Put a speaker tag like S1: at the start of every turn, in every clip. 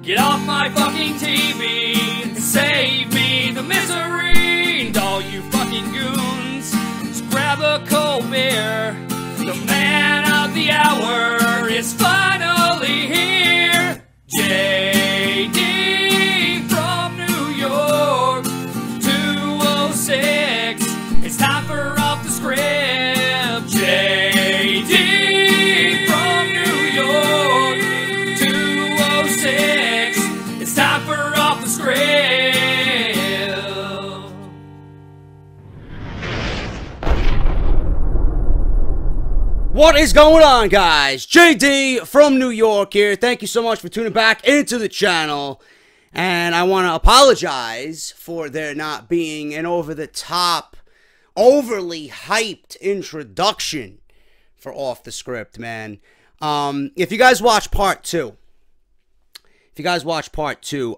S1: Get off my fucking TV and save me the misery. And all you fucking goons, just grab a cold beer. The man of the hour is finally here. JD from New York, 206. It's time for Off the Script. JD from New York, 206. It's time for Off the Script.
S2: What is going on, guys? JD from New York here. Thank you so much for tuning back into the channel. And I want to apologize for there not being an over-the-top, overly hyped introduction for Off the Script, man. If you guys watch part 2,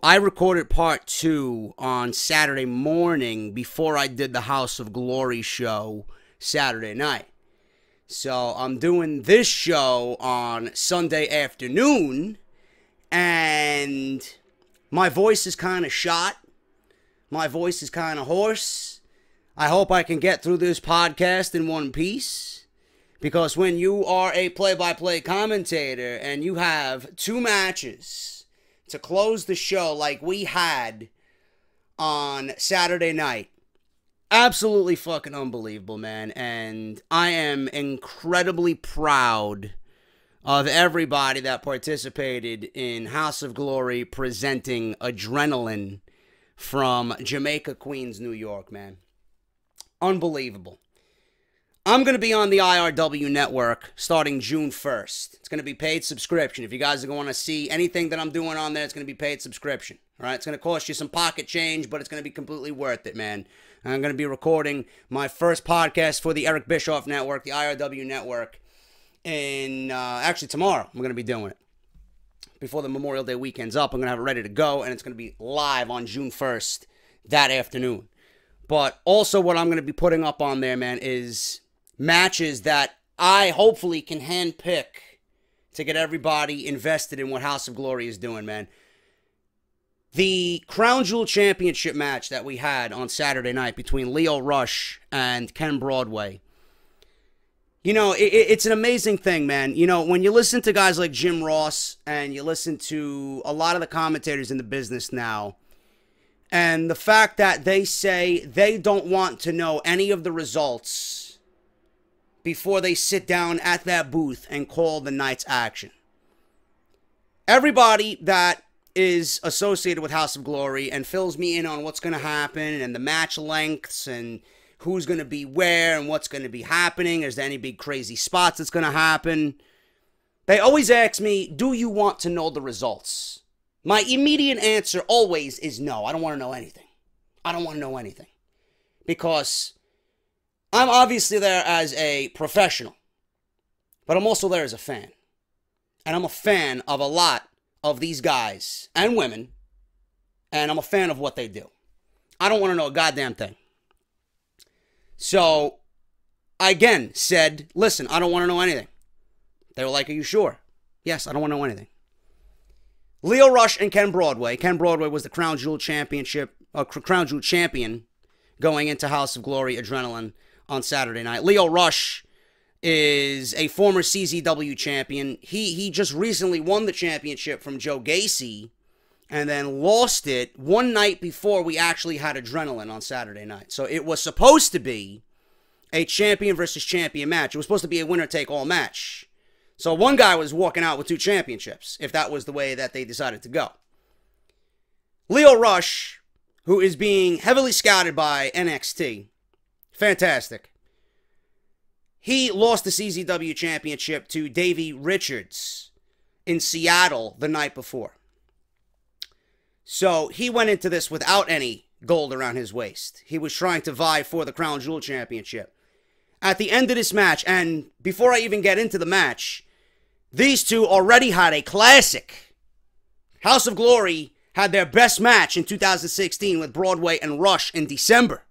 S2: I recorded part 2 on Saturday morning before I did the House of Glory show Saturday night. So I'm doing this show on Sunday afternoon, and my voice is kind of shot. My voice is kind of hoarse. I hope I can get through this podcast in one piece, because when you are a play-by-play commentator and you have 2 matches to close the show like we had on Saturday night, absolutely fucking unbelievable, man. And I am incredibly proud of everybody that participated in House of Glory presenting Adrenaline from Jamaica, Queens, New York, man. Unbelievable. I'm going to be on the IRW network starting June 1st. It's going to be paid subscription. If you guys are going to see anything that I'm doing on there, it's going to be paid subscription. All right? It's going to cost you some pocket change, but it's going to be completely worth it, man. I'm going to be recording my first podcast for the Eric Bischoff Network, the IRW Network, in, actually tomorrow I'm going to be doing it. Before the Memorial Day weekend's up, I'm going to have it ready to go, and it's going to be live on June 1st that afternoon. But also what I'm going to be putting up on there, man, is matches that I hopefully can handpick to get everybody invested in what House of Glory is doing, man. The Crown Jewel Championship match that we had on Saturday night between Lio Rush and Ken Broadway. You know, it's an amazing thing, man. You know, when you listen to guys like Jim Ross and you listen to a lot of the commentators in the business now, and the fact that they say they don't want to know any of the results before they sit down at that booth and call the night's action. Everybody that is associated with House of Glory and fills me in on what's going to happen and the match lengths and who's going to be where and what's going to be happening. Is there any big crazy spots that's going to happen? They always ask me, do you want to know the results? My immediate answer always is no. I don't want to know anything. I don't want to know anything. Because I'm obviously there as a professional, but I'm also there as a fan. And I'm a fan of a lot of these guys and women, and I'm a fan of what they do. I don't want to know a goddamn thing. So, I again said, listen, I don't want to know anything. They were like, are you sure? Yes, I don't want to know anything. Lio Rush and Ken Broadway. Ken Broadway was the Crown Jewel Championship, Crown Jewel Champion going into House of Glory Adrenaline on Saturday night. Lio Rush is a former CZW champion. He just recently won the championship from Joe Gacy and then lost it one night before we actually had Adrenaline on Saturday night. So it was supposed to be a champion versus champion match. It was supposed to be a winner-take-all match. So one guy was walking out with 2 championships, if that was the way that they decided to go. Lio Rush, who is being heavily scouted by NXT, fantastic. He lost the CZW Championship to Davey Richards in Seattle the night before. So he went into this without any gold around his waist. He was trying to vie for the Crown Jewel Championship. At the end of this match, and before I even get into the match, these two already had a classic. House of Glory had their best match in 2016 with Broadway and Rush in December.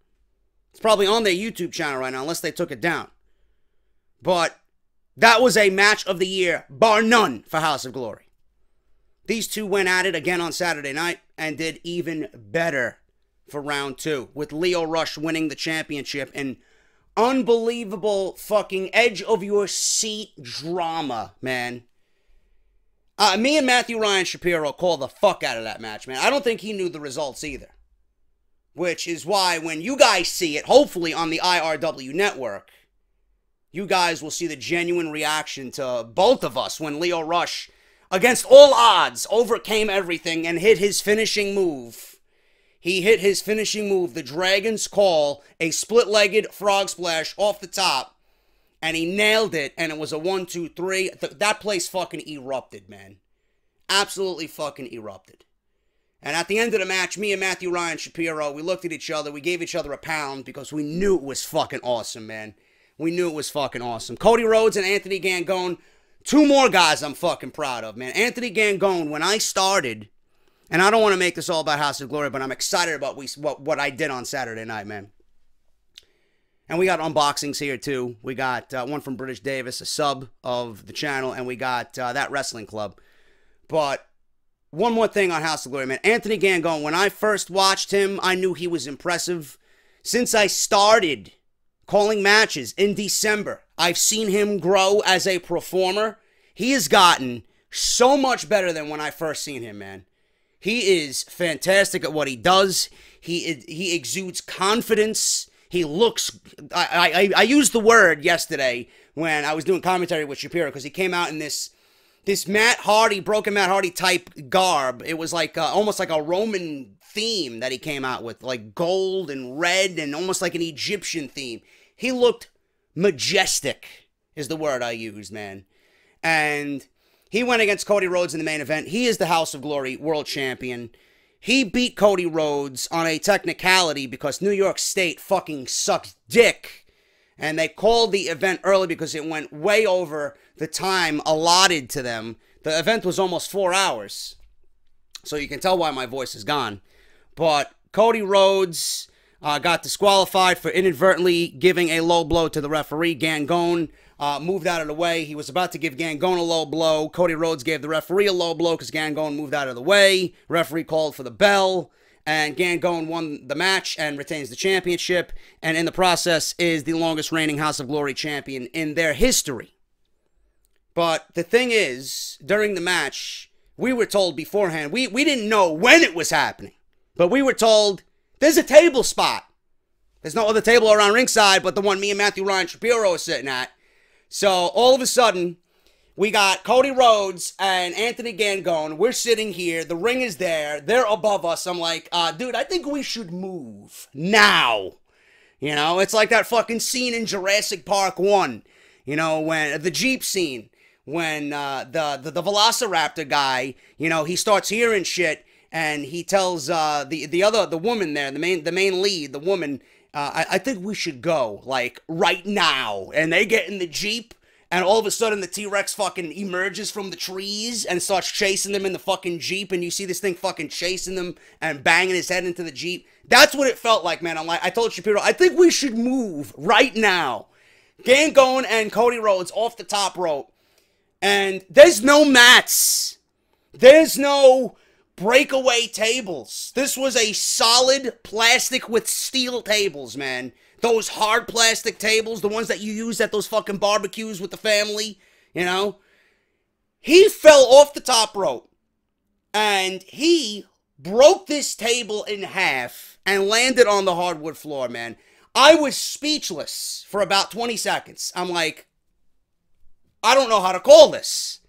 S2: It's probably on their YouTube channel right now, unless they took it down. But that was a match of the year, bar none, for House of Glory. These two went at it again on Saturday night and did even better for round 2, with Lio Rush winning the championship in unbelievable fucking edge-of-your-seat drama, man. Me and Matthew Ryan Shapiro called the fuck out of that match, man. I don't think he knew the results either. Which is why when you guys see it, hopefully on the IRW network, you guys will see the genuine reaction to both of us when Lio Rush, against all odds, overcame everything and hit his finishing move. He hit his finishing move, the Dragon's Call, a split-legged frog splash off the top, and he nailed it, and it was a 1, 2, 3. That place fucking erupted, man. Absolutely fucking erupted. And at the end of the match, me and Matthew Ryan Shapiro, we looked at each other, we gave each other a pound because we knew it was fucking awesome, man. We knew it was fucking awesome. Cody Rhodes and Anthony Gangone, two more guys I'm fucking proud of, man. Anthony Gangone, when I started, and I don't want to make this all about House of Glory, but I'm excited about what I did on Saturday night, man. And we got unboxings here, too. We got one from British Davis, a sub of the channel, and we got That Wrestling Club. But one more thing on House of Glory, man. Anthony Gangone, when I first watched him, I knew he was impressive. Since I started calling matches in December, I've seen him grow as a performer. He has gotten so much better than when I first seen him, man. He is fantastic at what he does. He exudes confidence. He looks... I used the word yesterday when I was doing commentary with Shapiro because he came out in this Matt Hardy, broken Matt Hardy type garb. It was like almost like a Roman theme that he came out with, like gold and red and almost like an Egyptian theme. He looked majestic is the word I used, man. And he went against Cody Rhodes in the main event. He is the House of Glory World Champion. He beat Cody Rhodes on a technicality because New York State fucking sucks dick. And they called the event early because it went way over the time allotted to them. The event was almost 4 hours. So you can tell why my voice is gone. But Cody Rhodes got disqualified for inadvertently giving a low blow to the referee. Gangone moved out of the way. He was about to give Gangone a low blow. Cody Rhodes gave the referee a low blow because Gangone moved out of the way. Referee called for the bell. And Gangone won the match and retains the championship. And in the process is the longest reigning House of Glory champion in their history. But the thing is, during the match, we were told beforehand, we didn't know when it was happening. But we were told, there's a table spot. There's no other table around ringside but the one me and Matthew Ryan Shapiro are sitting at. So all of a sudden, we got Cody Rhodes and Anthony Gangone. We're sitting here. The ring is there. They're above us. I'm like, dude, I think we should move now. You know, it's like that fucking scene in Jurassic Park 1. You know, when the Jeep scene. When the Velociraptor guy, you know, he starts hearing shit. And he tells the woman there, the main lead, the woman, I think we should go, like, right now. And they get in the Jeep. And all of a sudden, the T-Rex fucking emerges from the trees and starts chasing them in the fucking Jeep. And you see this thing fucking chasing them and banging his head into the Jeep. That's what it felt like, man. I told Shapiro, I think we should move right now. Gangone and Cody Rhodes off the top rope. And there's no mats. There's no breakaway tables. This was a solid plastic with steel tables, man. Those hard plastic tables, the ones that you use at those fucking barbecues with the family, you know. He fell off the top rope. And he broke this table in half and landed on the hardwood floor, man. I was speechless for about 20 seconds. I'm like, I don't know how to call this.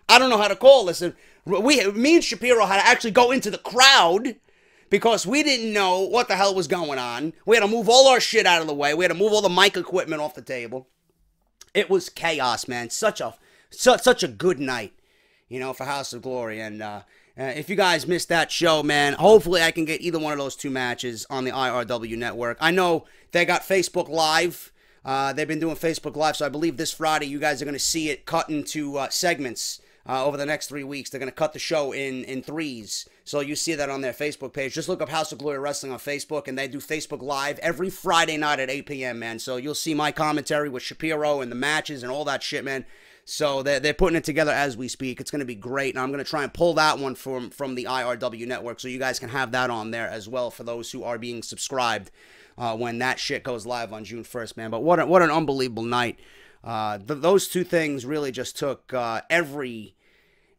S2: I don't know how to call this. And me and Shapiro had to actually go into the crowd because we didn't know what the hell was going on. We had to move all our shit out of the way. We had to move all the mic equipment off the table. It was chaos, man. Such a good night, you know, for House of Glory. And if you guys missed that show, man, hopefully I can get either one of those two matches on the IRW network. I know they got Facebook Live. They've been doing Facebook Live, so I believe this Friday you guys are going to see it cut into segments. Over the next 3 weeks. They're going to cut the show in threes. So you see that on their Facebook page. Just look up House of Glory Wrestling on Facebook, and they do Facebook Live every Friday night at 8 p.m., man. So you'll see my commentary with Shapiro and the matches and all that shit, man. So they're putting it together as we speak. It's going to be great. And I'm going to try and pull that one from the IRW network so you guys can have that on there as well for those who are being subscribed when that shit goes live on June 1st, man. But what an unbelievable night. Those two things really just took every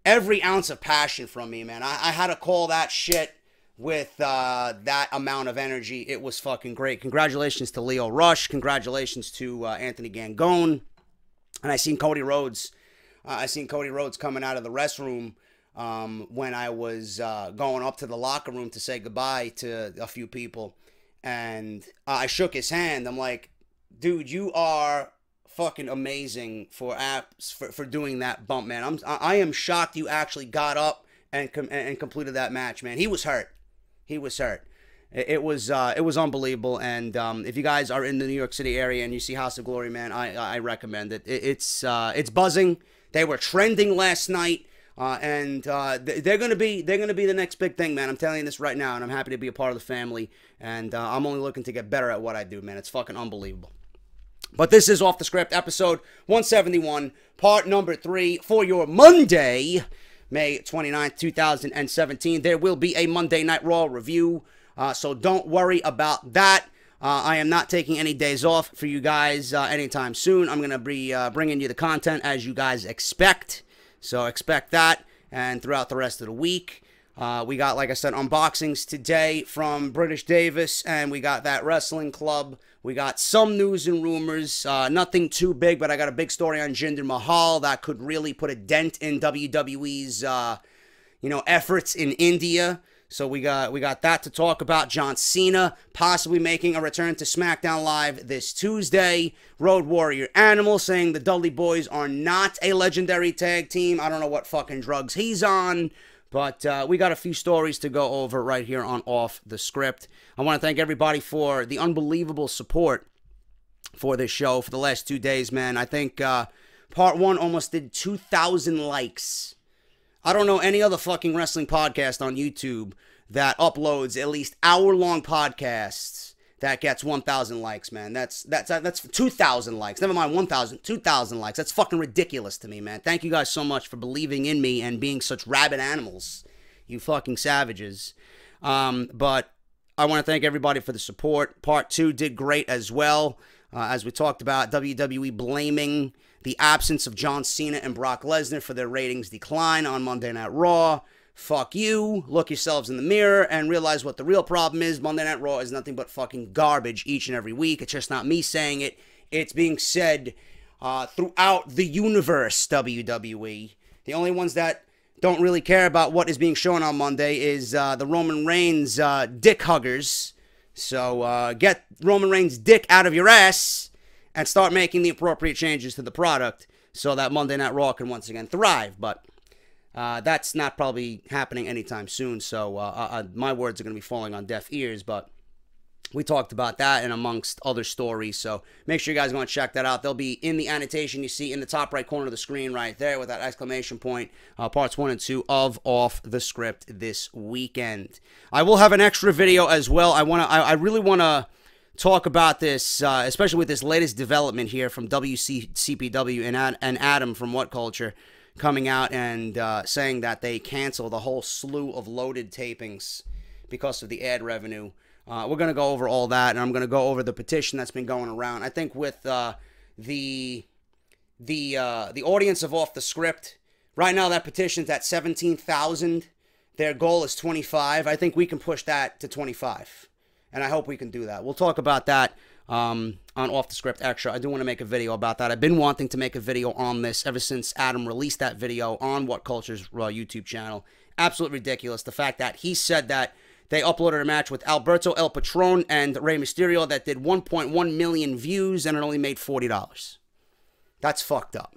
S2: ounce of passion from me, man. I had to call that shit with that amount of energy. It was fucking great. Congratulations to Lio Rush. Congratulations to Anthony Gangone. And I seen Cody Rhodes. Coming out of the restroom when I was going up to the locker room to say goodbye to a few people. And I shook his hand. I'm like, dude, you are fucking amazing for doing that bump, man. I am shocked you actually got up and completed that match, man. He was hurt. It was unbelievable. And if you guys are in the New York City area and you see House of Glory, man, I recommend it. It's buzzing. They were trending last night, and they're gonna be the next big thing, man. I'm telling you this right now, and I'm happy to be a part of the family. And I'm only looking to get better at what I do, man. It's fucking unbelievable. But this is Off the Script, episode 171, part number 3 for your Monday, May 29th, 2017. There will be a Monday Night Raw review, so don't worry about that. I am not taking any days off for you guys anytime soon. I'm going to be bringing you the content as you guys expect, so expect that, and throughout the rest of the week. We got, like I said, unboxings today from British Davis, and we got that wrestling club. We got some news and rumors, nothing too big, but I got a big story on Jinder Mahal that could really put a dent in WWE's, efforts in India. So we got that to talk about. John Cena possibly making a return to Smackdown Live this Tuesday. Road Warrior Animal saying the Dudley Boyz are not a legendary tag team. I don't know what fucking drugs he's on. But we got a few stories to go over right here on Off the Script. I want to thank everybody for the unbelievable support for this show for the last 2 days, man. I think part 1 almost did 2,000 likes. I don't know any other fucking wrestling podcast on YouTube that uploads at least hour-long podcasts that gets 1,000 likes, man. That's 2,000 likes. Never mind 1,000, 2,000 likes. That's fucking ridiculous to me, man. Thank you guys so much for believing in me and being such rabid animals, you fucking savages. But I want to thank everybody for the support. Part 2 did great as well. As we talked about, WWE blaming the absence of John Cena and Brock Lesnar for their ratings decline on Monday Night Raw. Fuck you. Look yourselves in the mirror and realize what the real problem is. Monday Night Raw is nothing but fucking garbage each and every week. It's just not me saying it. It's being said throughout the universe, WWE. The only ones that don't really care about what is being shown on Monday is the Roman Reigns dick huggers. So get Roman Reigns' dick out of your ass and start making the appropriate changes to the product so that Monday Night Raw can once again thrive. But that's not probably happening anytime soon, so my words are going to be falling on deaf ears, but we talked about that and amongst other stories, so make sure you guys go and check that out. They'll be in the annotation you see in the top right corner of the screen right there with that exclamation point, parts 1 and 2 of Off the Script this weekend. I will have an extra video as well. I really want to talk about this, especially with this latest development here from WCPW and Adam from What Culture, coming out and saying that they canceled a whole slew of loaded tapings because of the ad revenue. We're going to go over all that, and I'm going to go over the petition that's been going around. I think with the audience of Off the Script, right now that petition's at 17,000. Their goal is 25. I think we can push that to 25, and I hope we can do that. We'll talk about that on Off the Script Extra. I do want to make a video about that. I've been wanting to make a video on this ever since Adam released that video on What Culture's YouTube channel. Absolutely ridiculous. The fact that he said that they uploaded a match with Alberto El Patron and Rey Mysterio that did 1.1 million views and it only made $40. That's fucked up.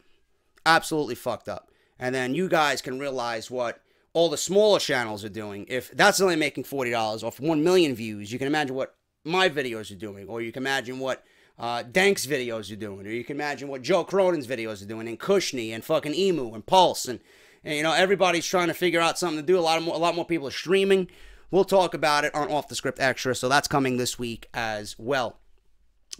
S2: Absolutely fucked up. And then you guys can realize what all the smaller channels are doing. If that's only making $40 off 1 million views, you can imagine what my videos are doing, or you can imagine what Dank's videos are doing, or you can imagine what Joe Cronin's videos are doing, and Kushney, and fucking Emu, and Pulse, and you know, everybody's trying to figure out something to do. A lot more people are streaming. We'll talk about it on Off the Script Extra, so that's coming this week as well.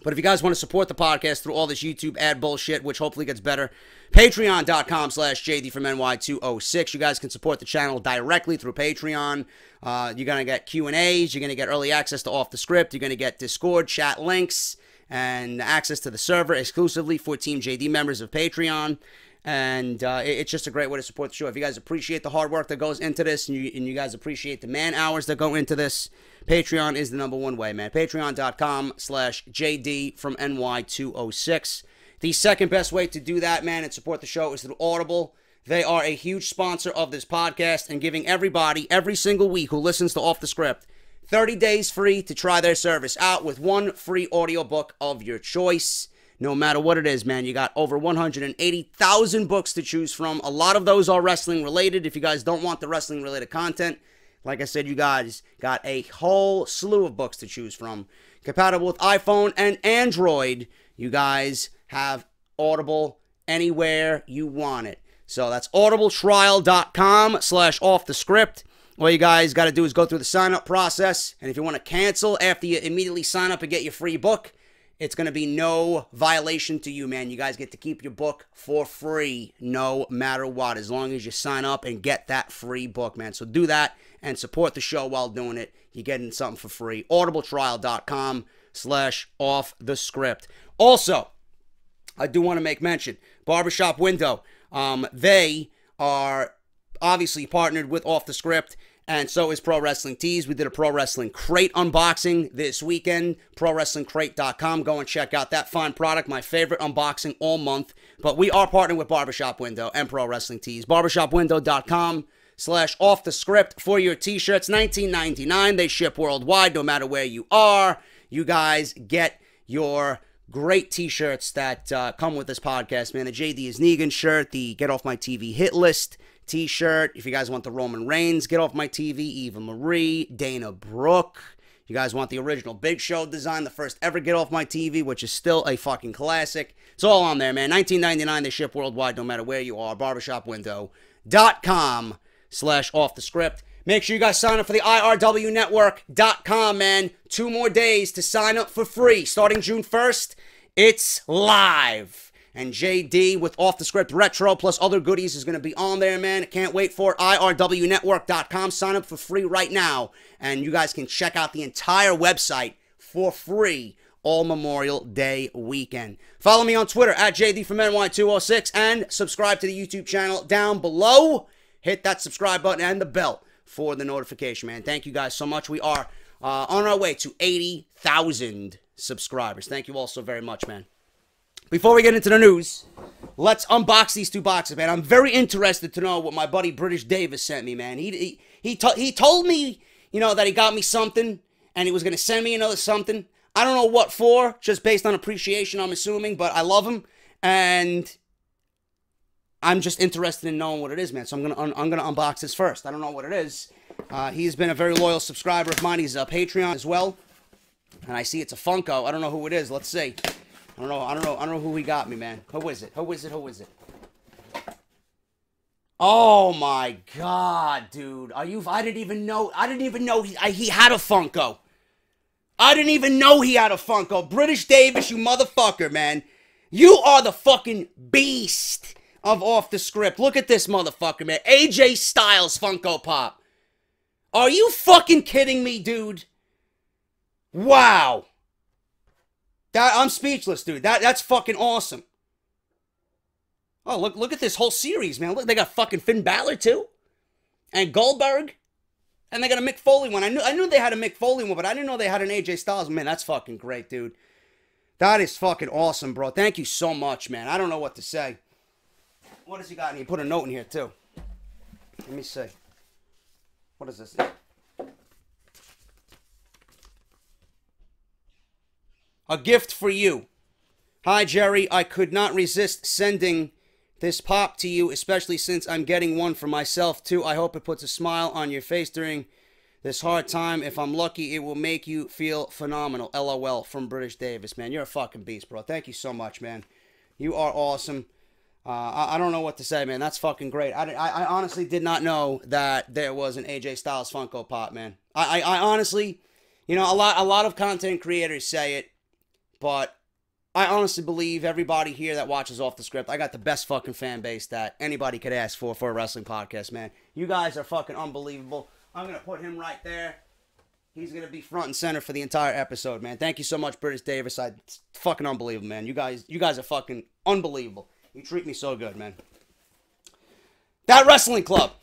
S2: But if you guys want to support the podcast through all this YouTube ad bullshit, which hopefully gets better, patreon.com/JD206. You guys can support the channel directly through Patreon. You're going to get Q&As. You're going to get early access to Off the Script. You're going to get Discord chat links and access to the server exclusively for Team JD members of Patreon. And it's just a great way to support the show. If you guys appreciate the hard work that goes into this, and you guys appreciate the man hours that go into this, Patreon is the #1 way, man. Patreon.com/JD206. The second best way to do that, man, and support the show is through Audible. They are a huge sponsor of this podcast and giving everybody, every single week who listens to Off the Script, 30 days free to try their service out with one free audiobook of your choice. No matter what it is, man, you got over 180,000 books to choose from. A lot of those are wrestling related. If you guys don't want the wrestling related content, like I said, you guys got a whole slew of books to choose from. Compatible with iPhone and Android, you guys have Audible anywhere you want it. So that's audibletrial.com/offthescript. All you guys got to do is go through the sign-up process. And if you want to cancel after you immediately sign up and get your free book, it's going to be no violation to you, man. You guys get to keep your book for free no matter what, as long as you sign up and get that free book, man. So do that and support the show while doing it. You're getting something for free. audibletrial.com/offthescript. Also, I do want to make mention, Barbershop Window. They are obviously partnered with Off the Script, and so is Pro Wrestling Tees. We did a Pro Wrestling Crate unboxing this weekend. ProWrestlingCrate.com. Go and check out that fine product. My favorite unboxing all month. But we are partnered with Barbershop Window and Pro Wrestling Tees. BarbershopWindow.com/offthescript for your t-shirts. $19.99. They ship worldwide no matter where you are. You guys get your great t-shirts that come with this podcast, man. The JD is Negan shirt, the Get Off My TV hit list t-shirt. If you guys want the Roman Reigns Get Off My TV, Eva Marie, Dana Brooke. You guys want the original Big Show design, the first ever Get Off My TV, which is still a fucking classic. It's all on there, man. $19.99. They ship worldwide no matter where you are. BarbershopWindow.com/offthescript. Make sure you guys sign up for the IRWnetwork.com, man. 2 more days to sign up for free. Starting June 1st, it's live. And JD with Off the Script Retro plus other goodies is going to be on there, man. Can't wait for it. IRWnetwork.com. Sign up for free right now. And you guys can check out the entire website for free all Memorial Day weekend. Follow me on Twitter at JD206 and subscribe to the YouTube channel down below. Hit that subscribe button and the bell for the notification, man. Thank you guys so much. We are on our way to 80,000 subscribers. Thank you all so very much, man. Before we get into the news, let's unbox these 2 boxes, man. I'm very interested to know what my buddy British Davis sent me, man. He told me, you know, that he got me something and he was going to send me another something. I don't know what for, just based on appreciation, I'm assuming, but I love him and I'm just interested in knowing what it is, man. So I'm gonna unbox this first. I don't know what it is. He's been a very loyal subscriber of mine. He's a Patreon as well, and I see it's a Funko. I don't know who it is. Let's see. I don't know who he got me, man. Who is it? Who is it? Oh my God, dude. I didn't even know he had a Funko. I didn't even know he had a Funko. British Davis, you motherfucker, man. You are the fucking beast of Off the Script. Look at this motherfucker, man. AJ Styles Funko Pop. Are you fucking kidding me, dude? Wow. I'm speechless, dude. That's fucking awesome. Oh, look at this whole series, man. Look, they got fucking Finn Balor, too. And Goldberg. And they got a Mick Foley one. I knew they had a Mick Foley one, but I didn't know they had an AJ Styles. Man, that's fucking great, dude. That is fucking awesome, bro. Thank you so much, man. I don't know what to say. What has he got? And he put a note in here, too. Let me see. What is this? A gift for you. Hi, Jerry. I could not resist sending this pop to you, especially since I'm getting one for myself, too. I hope it puts a smile on your face during this hard time. If I'm lucky, it will make you feel phenomenal. LOL from British Davis, man. You're a fucking beast, bro. Thank you so much, man. You are awesome. I don't know what to say, man. That's fucking great. I honestly did not know that there was an AJ Styles Funko Pop, man. I honestly, you know, a lot of content creators say it, But I honestly believe everybody here that watches Off the Script, I got the best fucking fan base that anybody could ask for a wrestling podcast, man. You guys are fucking unbelievable. I'm going to put him right there. He's going to be front and center for the entire episode, man. Thank you so much, British Davis. It's fucking unbelievable, man. You guys are fucking unbelievable. You treat me so good, man. That Wrestling Club.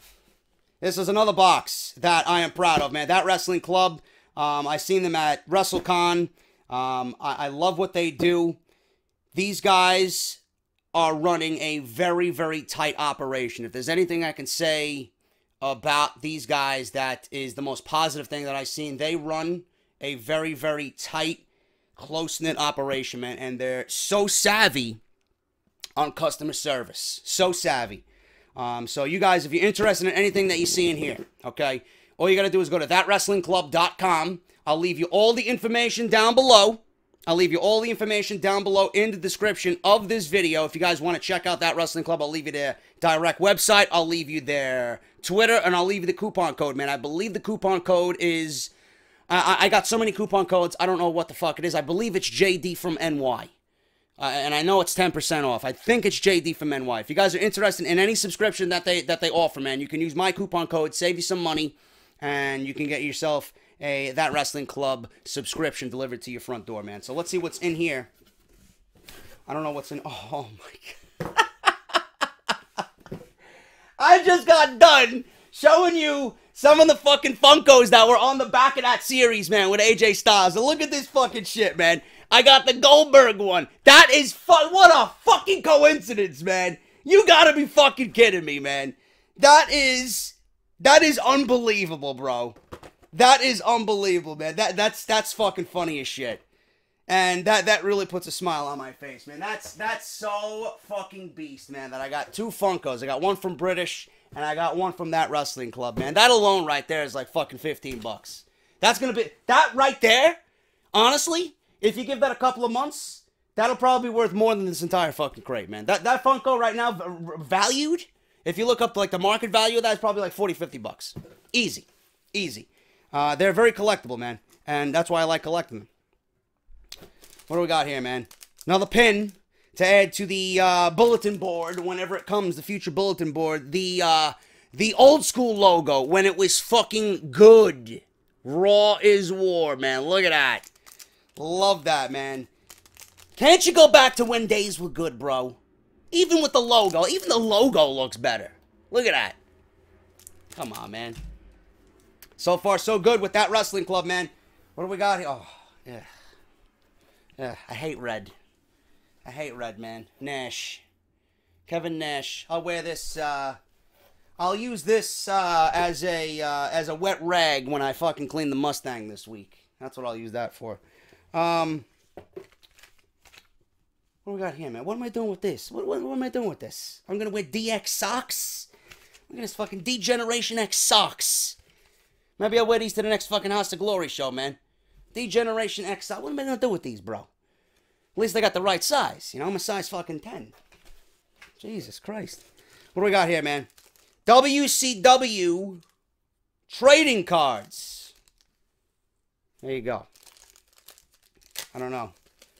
S2: This is another box that I am proud of, man. That Wrestling Club, I seen them at WrestleCon. I love what they do. These guys are running a very, very tight operation. If there's anything I can say about these guys that is the most positive thing that I've seen, they run a very, very tight, close-knit operation, man. And they're so savvy on customer service. So savvy. So you guys, if you're interested in anything that you see in here, okay, all you got to do is go to thatwrestlingclub.com. I'll leave you all the information down below. I'll leave you all the information down below in the description of this video. If you guys want to check out That Wrestling Club, I'll leave you their direct website. I'll leave you their Twitter, and I'll leave you the coupon code, man. I believe the coupon code is... I got so many coupon codes, I don't know what the fuck it is. I believe it's JD from NY. And I know it's 10% off. I think it's JD from NY. If you guys are interested in any subscription that they offer, man, you can use my coupon code, save you some money, and you can get yourself a That Wrestling Club subscription delivered to your front door, man. So let's see what's in here. I don't know what's in... Oh, my God. I just got done showing you some of the fucking Funkos that were on the back of that series, man, with AJ Styles. And look at this fucking shit, man. I got the Goldberg one. That is what a fucking coincidence, man. You gotta be fucking kidding me, man. That is unbelievable, bro. That is unbelievable, man. That's fucking funny as shit. And that really puts a smile on my face, man. That's so fucking beast, man, that I got two Funkos. I got one from British, and I got one from That Wrestling Club, man. That alone right there is like fucking $15. That's gonna be... That right there, honestly, if you give that a couple of months, that'll probably be worth more than this entire fucking crate, man. That Funko right now, valued, if you look up like the market value of that, it's probably like $40-50. Easy. Easy. They're very collectible, man. And that's why I like collecting them. What do we got here, man? Another pin to add to the bulletin board whenever it comes, the future bulletin board. The old school logo when it was fucking good. Raw is war, man. Look at that. Love that, man. Can't you go back to when days were good, bro? Even with the logo. Even the logo looks better. Look at that. Come on, man. So far, so good with That Wrestling Club, man. What do we got here? Oh, yeah. Yeah, I hate red. I hate red, man. Nash. Kevin Nash. I'll wear this, I'll use this, as a wet rag when I fucking clean the Mustang this week. That's what I'll use that for. What do we got here, man? What am I doing with this? What am I doing with this? I'm gonna wear DX socks? Look at this fucking D-Generation X socks. Maybe I'll wear these to the next fucking House of Glory show, man. D-Generation X socks. What am I gonna do with these, bro? At least I got the right size. You know, I'm a size fucking 10. Jesus Christ. What do we got here, man? WCW trading cards. There you go. I don't know.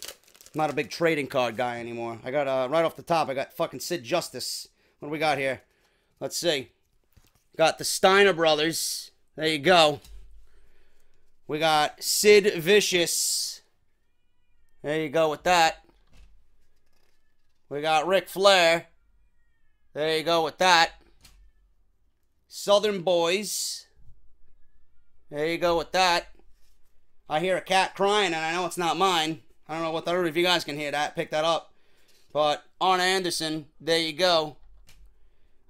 S2: I'm not a big trading card guy anymore. I got, right off the top, I got fucking Sid Justice. What do we got here? Let's see. Got the Steiner Brothers. There you go. We got Sid Vicious. There you go with that. We got Ric Flair. There you go with that. Southern Boys. There you go with that. I hear a cat crying and I know it's not mine. I don't know what the... If you guys can hear that, pick that up. But Arn Anderson, there you go.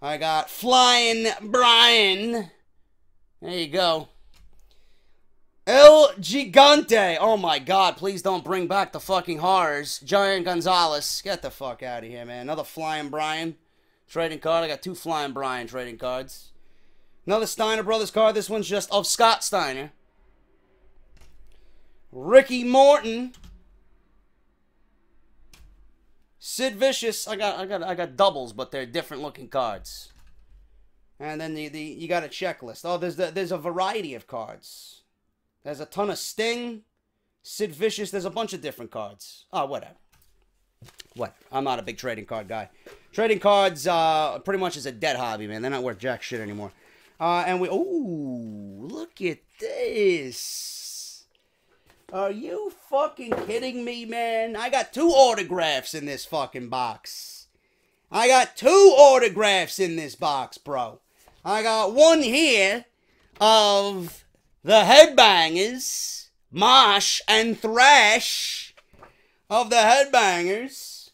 S2: I got Flying Brian. There you go. El Gigante. Oh my God, please don't bring back the fucking horrors. Giant Gonzalez. Get the fuck out of here, man. Another Flying Brian trading card. I got two Flying Brian trading cards. Another Steiner Brothers card. This one's just of Scott Steiner. Ricky Morton. Sid Vicious. I got doubles, but they're different looking cards. And then you got a checklist. Oh, there's a variety of cards. There's a ton of Sting, Sid Vicious. There's a bunch of different cards. Oh, whatever. What? I'm not a big trading card guy. Trading cards pretty much is a dead hobby, man. They're not worth jack shit anymore. And we... Ooh, look at this. Are you fucking kidding me, man? I got 2 autographs in this fucking box. I got 2 autographs in this box, bro. I got one here of the Headbangers, Mosh and Thrash of the Headbangers.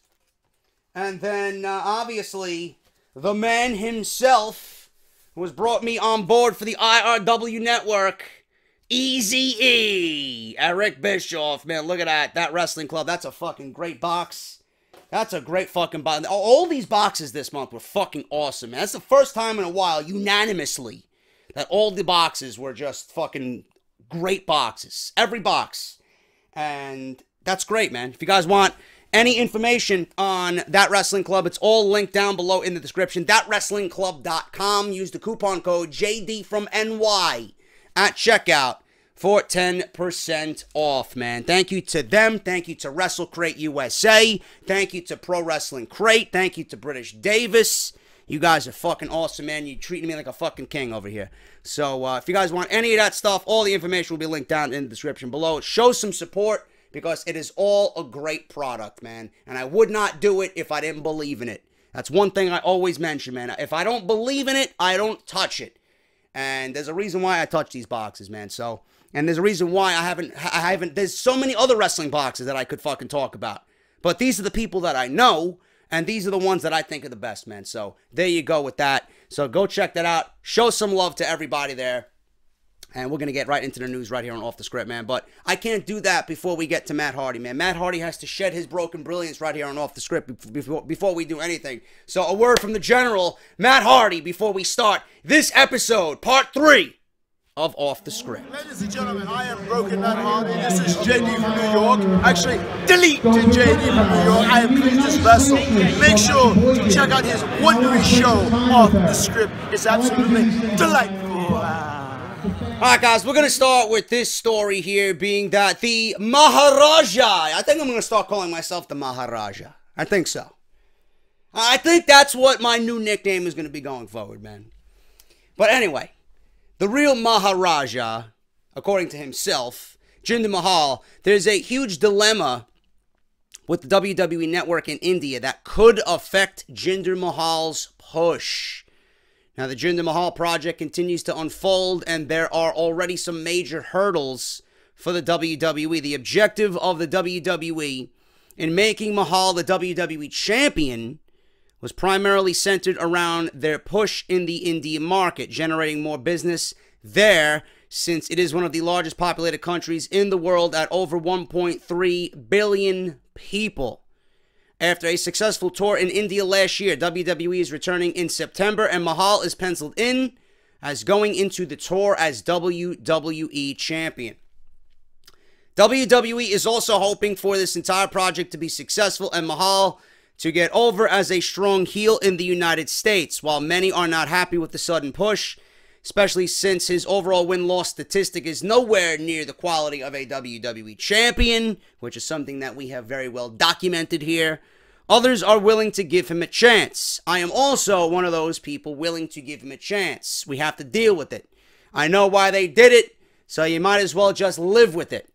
S2: And then, obviously, the man himself who has brought me on board for the IRW network, Eazy-E, Eric Bischoff. Man, look at that. That wrestling club. That's a fucking great box. That's a great fucking box. All these boxes this month were fucking awesome, man. That's the first time in a while, unanimously, that all the boxes were just fucking great boxes. Every box. And that's great, man. If you guys want any information on That Wrestling Club, it's all linked down below in the description. ThatWrestlingClub.com. Use the coupon code JDFROMNY at checkout for 10% off, man. Thank you to them. Thank you to Wrestle Crate USA. Thank you to Pro Wrestling Crate. Thank you to British Davis. You guys are fucking awesome, man. You're treating me like a fucking king over here. So, if you guys want any of that stuff, all the information will be linked down in the description below. Show some support because it is all a great product, man. And I would not do it if I didn't believe in it. That's one thing I always mention, man. If I don't believe in it, I don't touch it. And there's a reason why I touch these boxes, man. So... And there's a reason why I haven't, there's so many other wrestling boxes that I could fucking talk about. But these are the people that I know, and these are the ones that I think are the best, man. So, there you go with that. So, go check that out. Show some love to everybody there. And we're going to get right into the news right here on Off the Script, man. But I can't do that before we get to Matt Hardy, man. Matt Hardy has to shed his broken brilliance right here on Off the Script before we do anything. So, a word from the General, Matt Hardy, before we start this episode, part 3. Of Off the Script.
S3: Ladies and gentlemen, I am Broken Matt Hardy. This is JD from New York. Actually, delete to JD from New York. I have cleaned this vessel. Make sure to check out his wonderful show, Off the Script. It's absolutely delightful.
S2: Alright, guys, we're going to start with this story here, being that the Maharaja, I think I'm going to start calling myself the Maharaja. I think so. I think that's what my new nickname is going to be going forward, man. But anyway, the real Maharaja, according to himself, Jinder Mahal, there's a huge dilemma with the WWE Network in India that could affect Jinder Mahal's push. Now, the Jinder Mahal project continues to unfold, and there are already some major hurdles for the WWE. The objective of the WWE in making Mahal the WWE champion was primarily centered around their push in the Indian market, generating more business there since it is one of the largest populated countries in the world at over 1.3 billion people. After a successful tour in India last year, WWE is returning in September, and Mahal is penciled in as going into the tour as WWE champion. WWE is also hoping for this entire project to be successful and Mahal to get over as a strong heel in the United States. While many are not happy with the sudden push, especially since his overall win-loss statistic is nowhere near the quality of a WWE champion, which is something that we have very well documented here, others are willing to give him a chance. I am also one of those people willing to give him a chance. We have to deal with it. I know why they did it, so you might as well just live with it.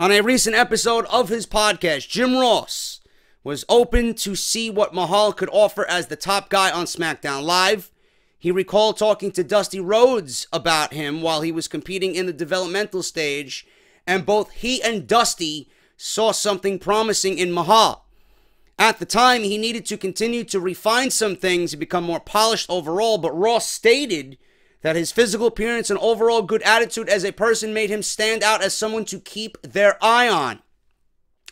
S2: On a recent episode of his podcast, Jim Ross was open to see what Mahal could offer as the top guy on Smackdown Live. He recalled talking to Dusty Rhodes about him while he was competing in the developmental stage, and both he and Dusty saw something promising in Mahal. At the time, he needed to continue to refine some things and become more polished overall, but Ross stated that his physical appearance and overall good attitude as a person made him stand out as someone to keep their eye on.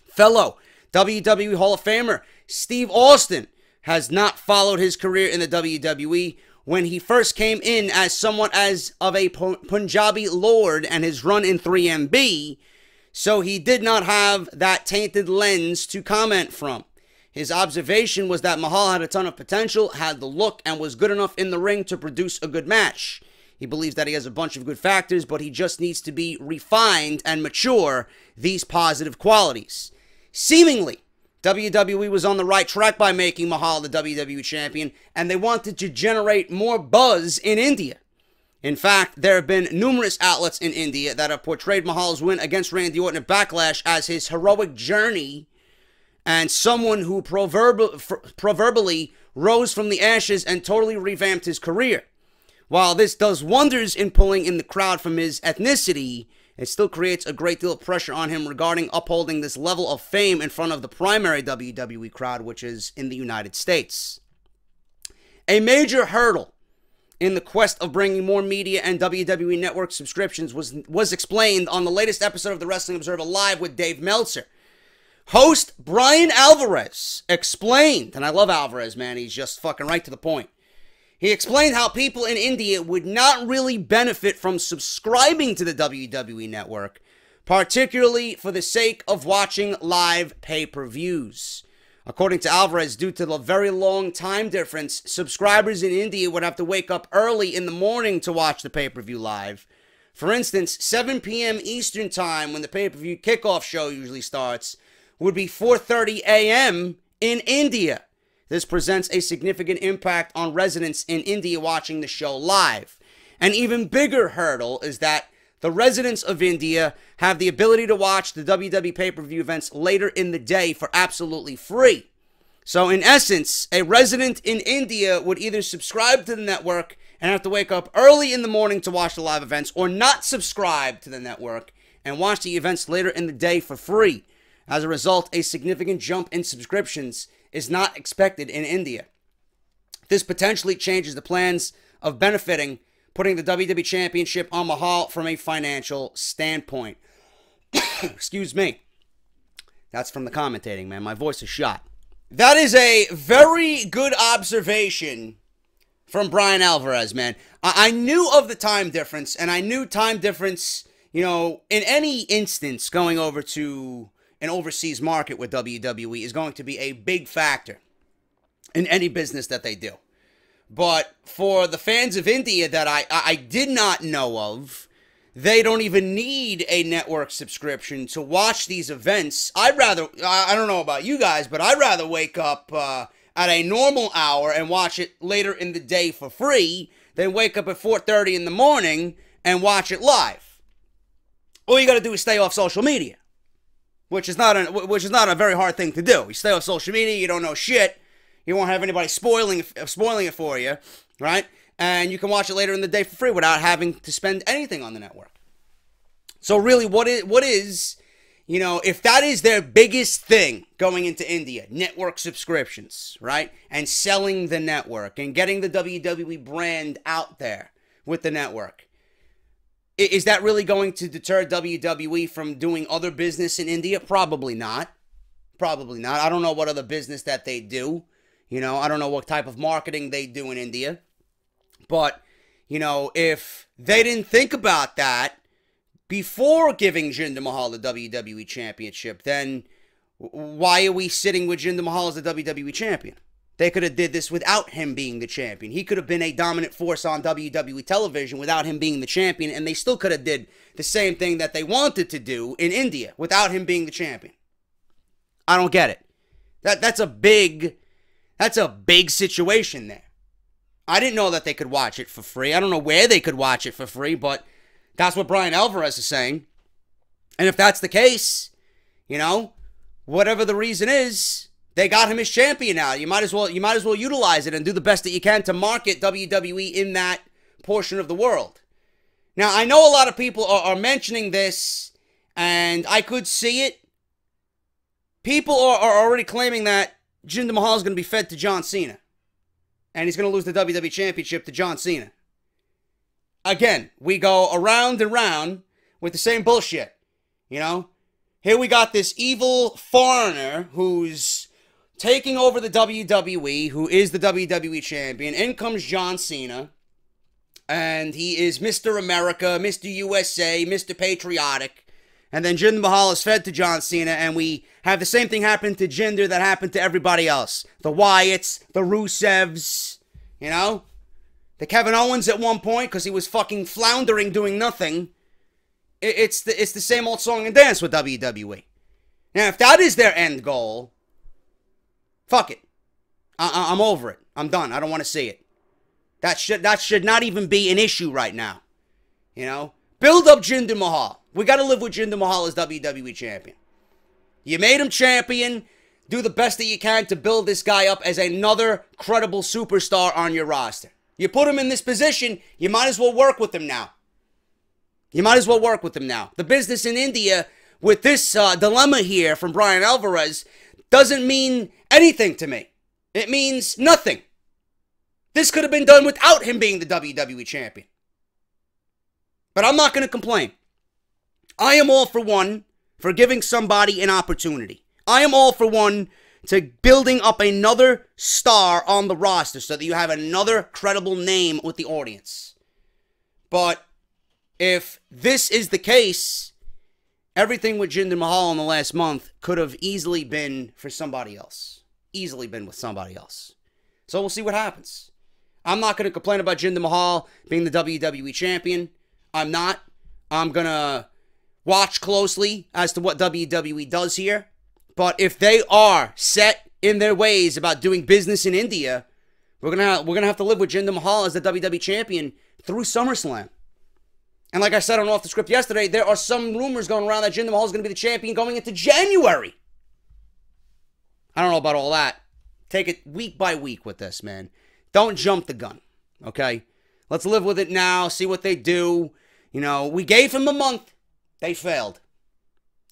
S2: Fellow WWE Hall of Famer Steve Austin has not followed his career in the WWE when he first came in as somewhat as of a Punjabi lord and his run in 3MB, so he did not have that tainted lens to comment from. His observation was that Mahal had a ton of potential, had the look, and was good enough in the ring to produce a good match. He believes that he has a bunch of good factors, but he just needs to be refined and mature these positive qualities. Seemingly, WWE was on the right track by making Mahal the WWE champion, and they wanted to generate more buzz in India. In fact, there have been numerous outlets in India that have portrayed Mahal's win against Randy Orton at Backlash as his heroic journey and someone who proverbially rose from the ashes and totally revamped his career. While this does wonders in pulling in the crowd from his ethnicity, it still creates a great deal of pressure on him regarding upholding this level of fame in front of the primary WWE crowd, which is in the United States. A major hurdle in the quest of bringing more media and WWE Network subscriptions was explained on the latest episode of the Wrestling Observer Live with Dave Meltzer. Host Brian Alvarez explained, and I love Alvarez, man, he's just fucking right to the point. He explained how people in India would not really benefit from subscribing to the WWE Network, particularly for the sake of watching live pay-per-views. According to Alvarez, due to the very long time difference, subscribers in India would have to wake up early in the morning to watch the pay-per-view live. For instance, 7 p.m. Eastern Time, when the pay-per-view kickoff show usually starts, would be 4:30 a.m. in India. This presents a significant impact on residents in India watching the show live. An even bigger hurdle is that the residents of India have the ability to watch the WWE pay-per-view events later in the day for absolutely free. So in essence, a resident in India would either subscribe to the network and have to wake up early in the morning to watch the live events, or not subscribe to the network and watch the events later in the day for free. As a result, a significant jump in subscriptions is not expected in India. This potentially changes the plans of benefiting putting the WWE Championship on Mahal from a financial standpoint. Excuse me. That's from the commentating, man. My voice is shot. That is a very good observation from Brian Alvarez, man. I knew of the time difference, and I knew time difference, you know, in any instance going over to an overseas market with WWE is going to be a big factor in any business that they do. But for the fans of India that I did not know of, they don't even need a network subscription to watch these events. I don't know about you guys, but I'd rather wake up at a normal hour and watch it later in the day for free than wake up at 4:30 in the morning and watch it live. All you got to do is stay off social media, which is not a very hard thing to do. You stay off social media, you don't know shit. You won't have anybody spoiling it for you, right? And you can watch it later in the day for free without having to spend anything on the network. So really, what is, you know, if that is their biggest thing going into India, network subscriptions, right? And selling the network and getting the WWE brand out there with the network. Is that really going to deter WWE from doing other business in India? Probably not. Probably not. I don't know what other business that they do. You know, I don't know what type of marketing they do in India. But, you know, if they didn't think about that before giving Jinder Mahal the WWE Championship, then why are we sitting with Jinder Mahal as the WWE Champion? They could have did this without him being the champion. He could have been a dominant force on WWE television without him being the champion, and they still could have did the same thing that they wanted to do in India without him being the champion. I don't get it. That's a big situation there. I didn't know that they could watch it for free. I don't know where they could watch it for free, but that's what Brian Alvarez is saying. And if that's the case, you know, whatever the reason is, they got him as champion now. You might as well utilize it and do the best that you can to market WWE in that portion of the world. Now, I know a lot of people are mentioning this, and I could see it. People are already claiming that Jinder Mahal is going to be fed to John Cena. And he's going to lose the WWE Championship to John Cena. Again, we go around and round with the same bullshit. You know? Here we got this evil foreigner who's taking over the WWE, who is the WWE Champion. In comes John Cena. And he is Mr. America, Mr. USA, Mr. Patriotic. And then Jinder Mahal is fed to John Cena, and we have the same thing happen to Jinder that happened to everybody else. The Wyatts, the Rusevs, you know? The Kevin Owens at one point, because he was fucking floundering doing nothing. It's the same old song and dance with WWE. Now, if that is their end goal, fuck it. I'm over it. I'm done. I don't want to see it. That should not even be an issue right now. You know? Build up Jinder Mahal. We got to live with Jinder Mahal as WWE champion. You made him champion. Do the best that you can to build this guy up as another credible superstar on your roster. You put him in this position, you might as well work with him now. You might as well work with him now. The business in India with this dilemma here from Brian Alvarez doesn't mean anything to me. It means nothing. This could have been done without him being the WWE champion. But I'm not going to complain. I am all for one for giving somebody an opportunity. I am all for one to building up another star on the roster so that you have another credible name with the audience. But if this is the case, everything with Jinder Mahal in the last month could have easily been for somebody else. Easily been with somebody else. So we'll see what happens. I'm not going to complain about Jinder Mahal being the WWE champion. I'm not. I'm going to watch closely as to what WWE does here. But if they are set in their ways about doing business in India, we're gonna have to live with Jinder Mahal as the WWE champion through SummerSlam. And like I said on Off the Script yesterday, there are some rumors going around that Jinder Mahal is going to be the champion going into January. I don't know about all that. Take it week by week with this, man. Don't jump the gun, okay? Let's live with it now, see what they do. You know, we gave him a month. They failed.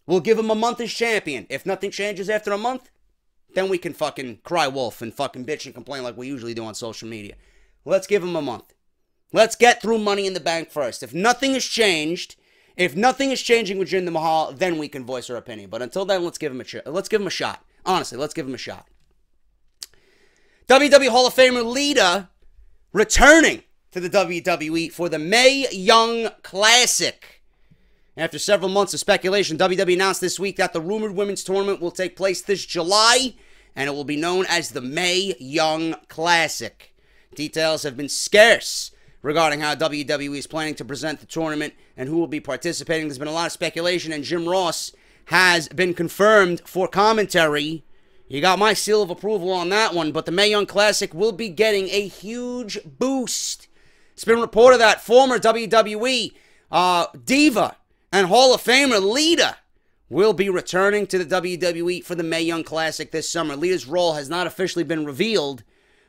S2: We'll give him a month as champion. If nothing changes after a month, then we can fucking cry wolf and fucking bitch and complain like we usually do on social media. Let's give him a month. Let's get through Money in the Bank first. If nothing has changed, if nothing is changing with Jinder Mahal, then we can voice our opinion. But until then, let's give him a shot. Honestly, let's give him a shot. WWE Hall of Famer Lita returning to the WWE for the Mae Young Classic. After several months of speculation, WWE announced this week that the rumored women's tournament will take place this July, and it will be known as the Mae Young Classic. Details have been scarce regarding how WWE is planning to present the tournament and who will be participating. There's been a lot of speculation, and Jim Ross has been confirmed for commentary. You got my seal of approval on that one, but the Mae Young Classic will be getting a huge boost. It's been reported that former WWE diva and Hall of Famer Lita will be returning to the WWE for the Mae Young Classic this summer. Lita's role has not officially been revealed,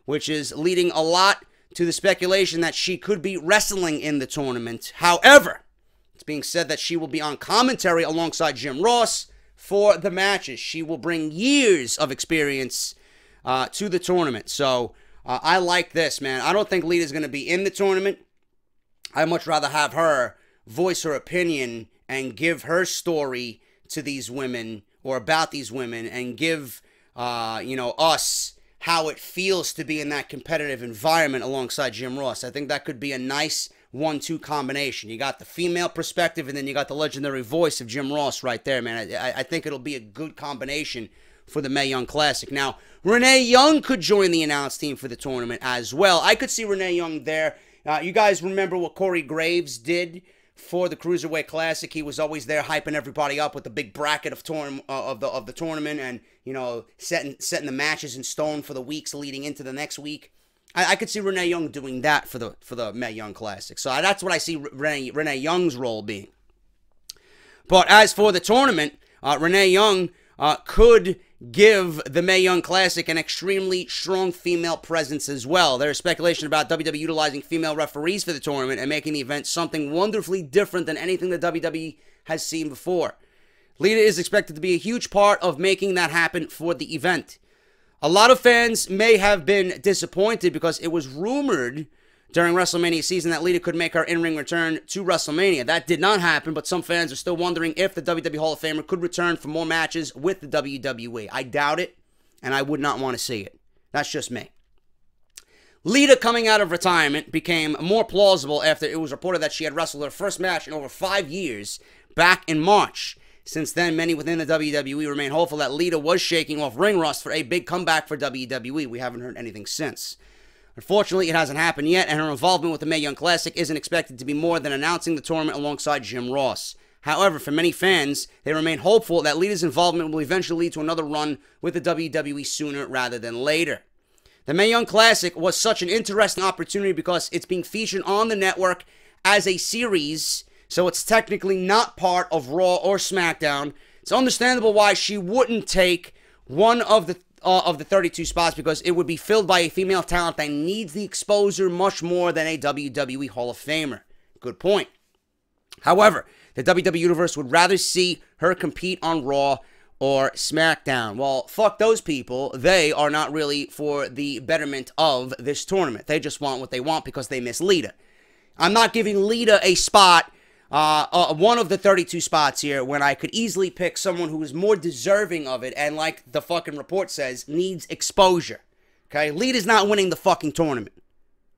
S2: which is leading a lot to the speculation that she could be wrestling in the tournament. However, it's being said that she will be on commentary alongside Jim Ross for the matches. She will bring years of experience to the tournament. So I like this, man. I don't think Lita's going to be in the tournament. I'd much rather have her voice her opinion and give her story to these women or about these women and give, us how it feels to be in that competitive environment alongside Jim Ross. I think that could be a nice 1-2 combination. You got the female perspective and then you got the legendary voice of Jim Ross right there, man. I think it'll be a good combination for the Mae Young Classic. Now, Renee Young could join the announce team for the tournament as well. I could see Renee Young there. You guys remember what Corey Graves did for the Cruiserweight Classic? He was always there hyping everybody up with the big bracket of the tournament and, setting the matches in stone for the weeks leading into the next week. I could see Renee Young doing that for the Mae Young Classic. So that's what I see Renee Young's role being. But as for the tournament, Renee Young could give the Mae Young Classic an extremely strong female presence as well. There is speculation about WWE utilizing female referees for the tournament and making the event something wonderfully different than anything the WWE has seen before. Lita is expected to be a huge part of making that happen for the event. A lot of fans may have been disappointed because it was rumored during WrestleMania season that Lita could make her in-ring return to WrestleMania. That did not happen, but some fans are still wondering if the WWE Hall of Famer could return for more matches with the WWE. I doubt it, and I would not want to see it. That's just me. Lita coming out of retirement became more plausible after it was reported that she had wrestled her first match in over 5 years back in March. Since then, many within the WWE remain hopeful that Lita was shaking off ring rust for a big comeback for WWE. We haven't heard anything since. Unfortunately, it hasn't happened yet, and her involvement with the Mae Young Classic isn't expected to be more than announcing the tournament alongside Jim Ross. However, for many fans, they remain hopeful that Lita's involvement will eventually lead to another run with the WWE sooner rather than later. The Mae Young Classic was such an interesting opportunity because it's being featured on the network as a series, so it's technically not part of Raw or SmackDown. It's understandable why she wouldn't take one of the 32 spots, because it would be filled by a female talent that needs the exposure much more than a WWE Hall of Famer. Good point. However, the WWE Universe would rather see her compete on Raw or SmackDown. Well, fuck those people. They are not really for the betterment of this tournament. They just want what they want because they miss Lita. I'm not giving Lita a spot, one of the 32 spots here, when I could easily pick someone who is more deserving of it and, like the fucking report says, needs exposure. Okay? Lita's not winning the fucking tournament.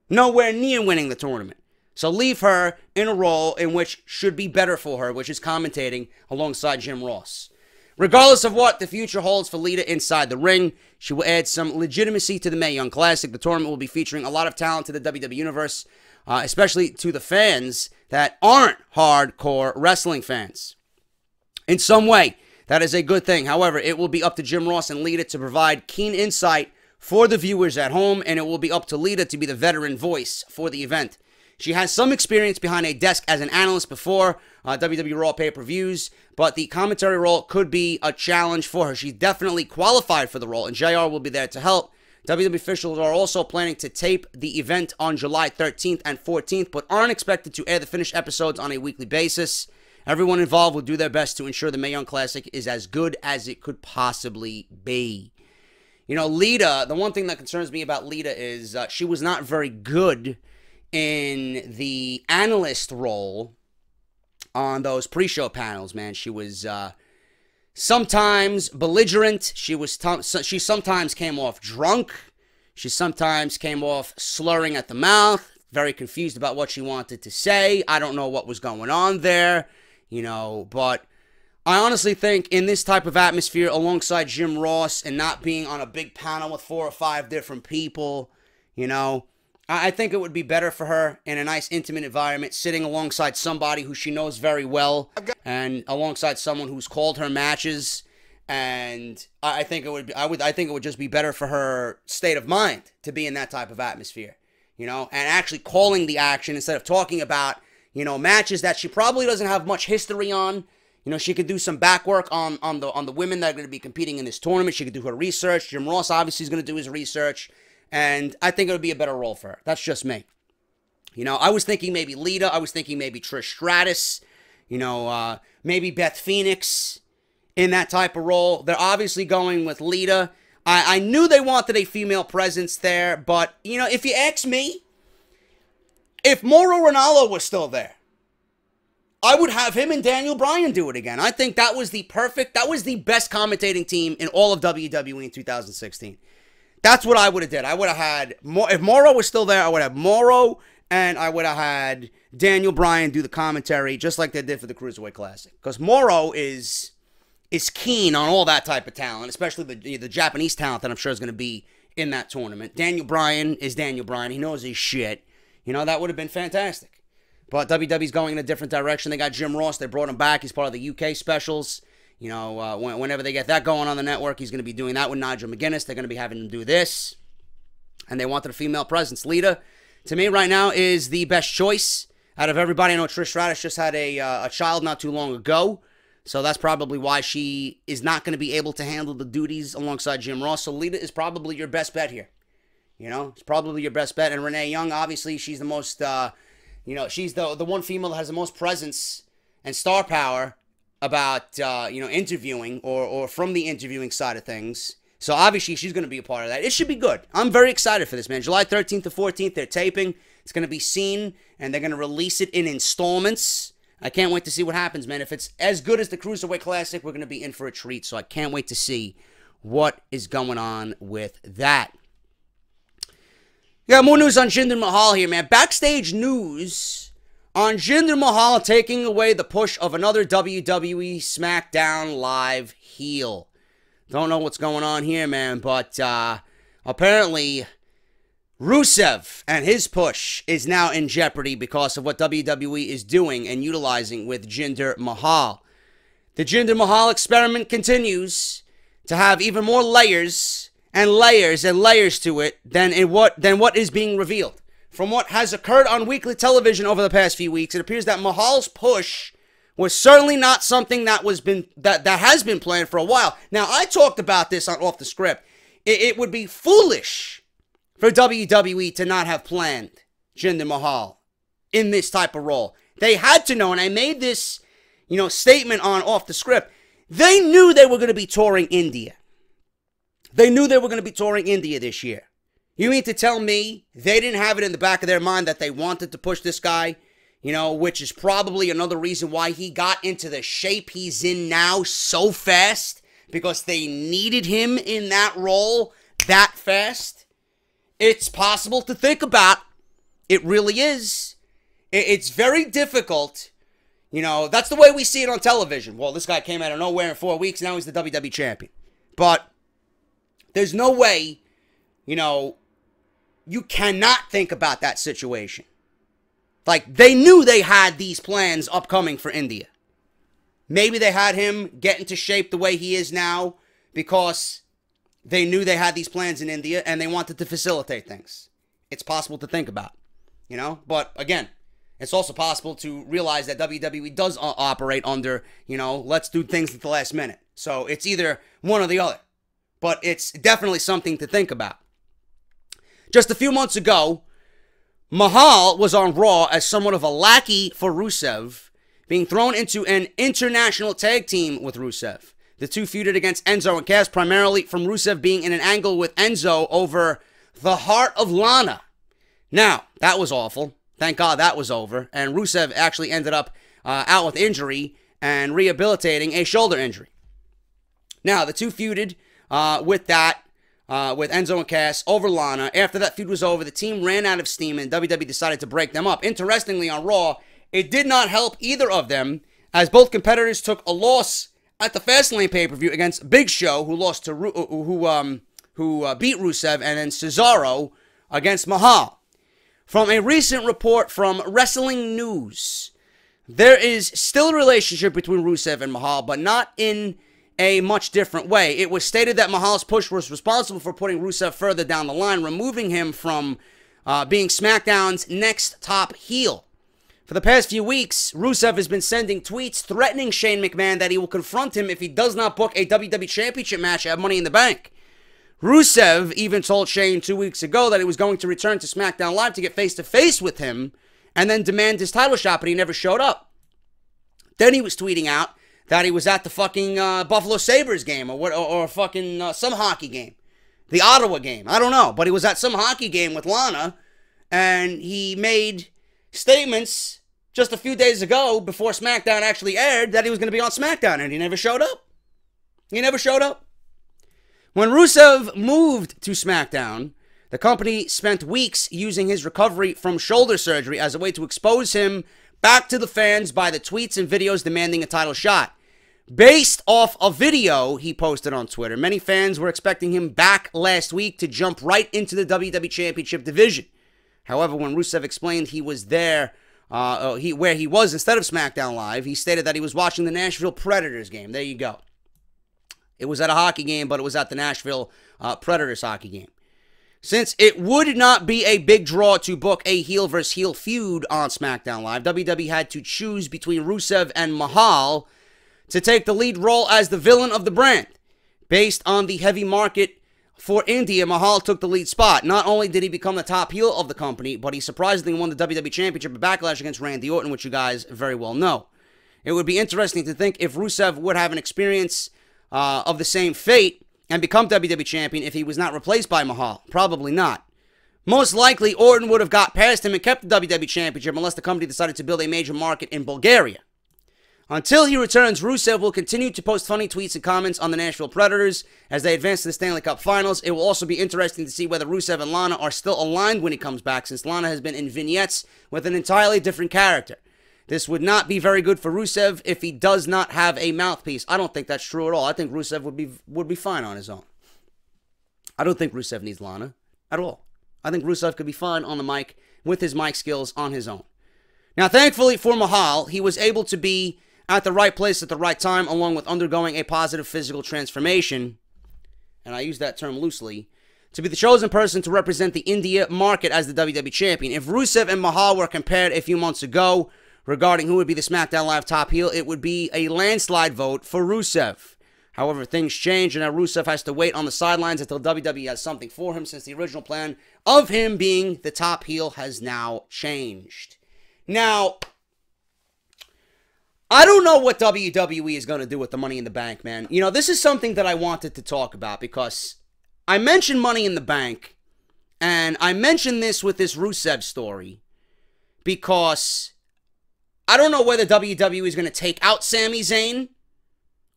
S2: Nowhere near winning the tournament. So leave her in a role in which should be better for her, which is commentating alongside Jim Ross. Regardless of what the future holds for Lita inside the ring, she will add some legitimacy to the Mae Young Classic. The tournament will be featuring a lot of talent to the WWE Universe, especially to the fans that aren't hardcore wrestling fans. In some way, that is a good thing. However, it will be up to Jim Ross and Lita to provide keen insight for the viewers at home, and it will be up to Lita to be the veteran voice for the event. She has some experience behind a desk as an analyst before WWE Raw pay-per-views, but the commentary role could be a challenge for her. She's definitely qualified for the role, and JR will be there to help. WWE officials are also planning to tape the event on July 13th and 14th, but aren't expected to air the finished episodes on a weekly basis. Everyone involved will do their best to ensure the Mae Young Classic is as good as it could possibly be. You know, Lita, the one thing that concerns me about Lita is she was not very good in the analyst role on those pre-show panels, man. She was sometimes belligerent. She sometimes came off drunk. She sometimes came off slurring at the mouth, very confused about what she wanted to say. I don't know what was going on there, you know, but I honestly think in this type of atmosphere, alongside Jim Ross and not being on a big panel with 4 or 5 different people, you know, I think it would be better for her in a nice, intimate environment, sitting alongside somebody who she knows very well, and alongside someone who's called her matches. And I think it would. I think it would just be better for her state of mind to be in that type of atmosphere, you know, and actually calling the action instead of talking about, you know, matches that she probably doesn't have much history on. You know, she could do some back work on the women that are going to be competing in this tournament. She could do her research. Jim Ross obviously is going to do his research. And I think it would be a better role for her. That's just me. You know, I was thinking maybe Lita. I was thinking maybe Trish Stratus. You know, maybe Beth Phoenix in that type of role. They're obviously going with Lita. I knew they wanted a female presence there. But, you know, if you ask me, if Mauro Ranallo was still there, I would have him and Daniel Bryan do it again. I think that was the best commentating team in all of WWE in 2016. That's what I would have did. I would have had, if Mauro was still there, I would have Mauro, and I would have had Daniel Bryan do the commentary, just like they did for the Cruiserweight Classic. Because Mauro is keen on all that type of talent, especially the Japanese talent that I'm sure is going to be in that tournament. Daniel Bryan is Daniel Bryan. He knows his shit. You know, that would have been fantastic. But WWE's going in a different direction. They got Jim Ross. They brought him back. He's part of the UK specials. You know, whenever they get that going on the network, he's going to be doing that with Nigel McGuinness. They're going to be having him do this. And they wanted a female presence. Lita, to me right now, is the best choice out of everybody. I know Trish Stratus just had a child not too long ago. So that's probably why she is not going to be able to handle the duties alongside Jim Ross. So Lita is probably your best bet here. You know, it's probably your best bet. And Renee Young, obviously, she's the most, you know, she's the one female that has the most presence and star power about, you know, interviewing or from the interviewing side of things. So obviously she's going to be a part of that. It should be good. I'm very excited for this, man. July 13th to 14th, they're taping. It's going to be seen, and they're going to release it in installments. I can't wait to see what happens, man. If it's as good as the Cruiserweight Classic, we're going to be in for a treat. So I can't wait to see what is going on with that. Yeah, more news on Jinder Mahal here, man. Backstage news on Jinder Mahal taking away the push of another WWE Smackdown Live heel. Don't know what's going on here, man, but apparently Rusev and his push is now in jeopardy because of what WWE is doing and utilizing with Jinder Mahal. The Jinder Mahal experiment continues to have even more layers and layers and layers to it than what is being revealed. From what has occurred on weekly television over the past few weeks, it appears that Mahal's push was certainly not something that has been planned for a while. Now, I talked about this on Off the Script. It would be foolish for WWE to not have planned Jinder Mahal in this type of role. They had to know, and I made this, statement on Off the Script. They knew they were going to be touring India. They knew they were going to be touring India this year. You mean to tell me they didn't have it in the back of their mind that they wanted to push this guy? Which is probably another reason why he got into the shape he's in now so fast, because they needed him in that role that fast. It's possible to think about. It really is. It's very difficult. That's the way we see it on television. Well, this guy came out of nowhere in 4 weeks. Now he's the WWE champion. But there's no way, you cannot think about that situation. Like, they knew they had these plans upcoming for India. Maybe they had him get into shape the way he is now because they knew they had these plans in India and they wanted to facilitate things. It's possible to think about, But, again, it's also possible to realize that WWE does operate under, let's do things at the last minute. So it's either one or the other. But it's definitely something to think about. Just a few months ago, Mahal was on Raw as somewhat of a lackey for Rusev, being thrown into an international tag team with Rusev. The two feuded against Enzo and Cass, primarily from Rusev being in an angle with Enzo over the heart of Lana. Now, that was awful. Thank God that was over. And Rusev actually ended up out with injury and rehabilitating a shoulder injury. Now, the two feuded with Enzo and Cass over Lana. After that feud was over, the team ran out of steam and WWE decided to break them up. Interestingly, on Raw, it did not help either of them, as both competitors took a loss at the Fastlane pay-per-view against Big Show, who lost to who beat Rusev, and then Cesaro against Mahal. From a recent report from Wrestling News, there is still a relationship between Rusev and Mahal, but not in a much different way. It was stated that Mahal's push was responsible for putting Rusev further down the line, removing him from being SmackDown's next top heel. For the past few weeks, Rusev has been sending tweets threatening Shane McMahon that he will confront him if he does not book a WWE Championship match at Money in the Bank. Rusev even told Shane 2 weeks ago that he was going to return to SmackDown Live to get face-to-face with him and then demand his title shot, but he never showed up. Then he was tweeting out that he was at the fucking Buffalo Sabres game or fucking some hockey game. The Ottawa game. I don't know. But he was at some hockey game with Lana, and he made statements just a few days ago before SmackDown actually aired that he was going to be on SmackDown, and he never showed up. He never showed up. When Rusev moved to SmackDown, the company spent weeks using his recovery from shoulder surgery as a way to expose him back to the fans by the tweets and videos demanding a title shot. Based off a video he posted on Twitter, many fans were expecting him back last week to jump right into the WWE Championship division. However, when Rusev explained he was there, where he was instead of SmackDown Live, he stated that he was watching the Nashville Predators game. There you go. It was at a hockey game, but it was at the Nashville Predators hockey game. Since it would not be a big draw to book a heel versus heel feud on SmackDown Live, WWE had to choose between Rusev and Mahal to take the lead role as the villain of the brand. Based on the heavy market for India, Mahal took the lead spot. Not only did he become the top heel of the company, but he surprisingly won the WWE Championship at Backlash against Randy Orton, which you guys very well know. It would be interesting to think if Rusev would have an experience of the same fate and become WWE Champion if he was not replaced by Mahal. Probably not. Most likely, Orton would have got past him and kept the WWE Championship unless the company decided to build a major market in Bulgaria. Until he returns, Rusev will continue to post funny tweets and comments on the Nashville Predators as they advance to the Stanley Cup Finals. It will also be interesting to see whether Rusev and Lana are still aligned when he comes back, since Lana has been in vignettes with an entirely different character. This would not be very good for Rusev if he does not have a mouthpiece. I don't think that's true at all. I think Rusev would be fine on his own. I don't think Rusev needs Lana at all. I think Rusev could be fine on the mic with his mic skills on his own. Now, thankfully for Mahal, he was able to be at the right place at the right time, along with undergoing a positive physical transformation, and I use that term loosely, to be the chosen person to represent the India market as the WWE Champion. If Rusev and Mahal were compared a few months ago regarding who would be the SmackDown Live top heel, it would be a landslide vote for Rusev. However, things change, and now Rusev has to wait on the sidelines until WWE has something for him, since the original plan of him being the top heel has now changed. Now, I don't know what WWE is going to do with the Money in the Bank, man. You know, this is something that I wanted to talk about because I mentioned Money in the Bank, and I mentioned this with this Rusev story because I don't know whether WWE is going to take out Sami Zayn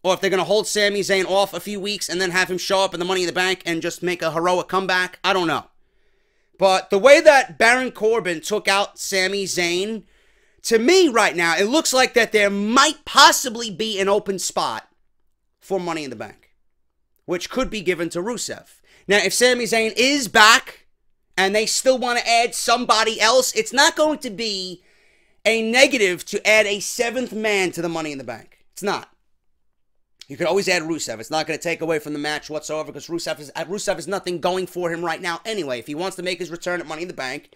S2: or if they're going to hold Sami Zayn off a few weeks and then have him show up in the Money in the Bank and just make a heroic comeback. I don't know. But the way that Baron Corbin took out Sami Zayn, to me right now, it looks like that there might possibly be an open spot for Money in the Bank, which could be given to Rusev. Now, if Sami Zayn is back and they still want to add somebody else, it's not going to be a negative to add a seventh man to the Money in the Bank. It's not. You could always add Rusev. It's not going to take away from the match whatsoever because Rusev has nothing going for him right now anyway. If he wants to make his return at Money in the Bank,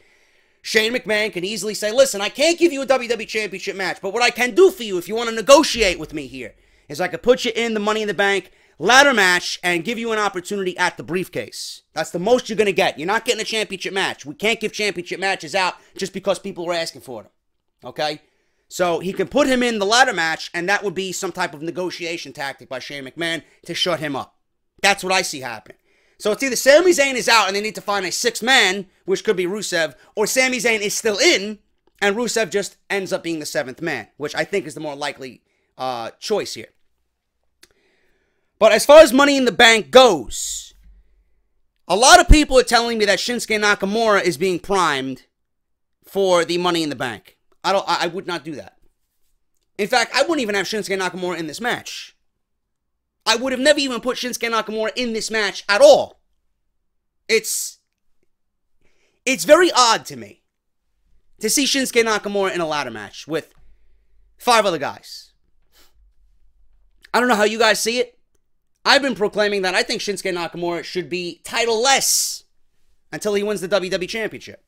S2: Shane McMahon can easily say, listen, I can't give you a WWE Championship match, but what I can do for you if you want to negotiate with me here is I could put you in the Money in the Bank ladder match and give you an opportunity at the briefcase. That's the most you're going to get. You're not getting a championship match. We can't give championship matches out just because people are asking for them. Okay? So he can put him in the ladder match, and that would be some type of negotiation tactic by Shane McMahon to shut him up. That's what I see happening. So it's either Sami Zayn is out and they need to find a sixth man, which could be Rusev, or Sami Zayn is still in, and Rusev just ends up being the seventh man, which I think is the more likely choice here. But as far as Money in the Bank goes, a lot of people are telling me that Shinsuke Nakamura is being primed for the Money in the Bank. I would not do that. In fact, I wouldn't even have Shinsuke Nakamura in this match. I would have never even put Shinsuke Nakamura in this match at all. It's very odd to me to see Shinsuke Nakamura in a ladder match with 5 other guys. I don't know how you guys see it. I've been proclaiming that I think Shinsuke Nakamura should be title-less until he wins the WWE Championship.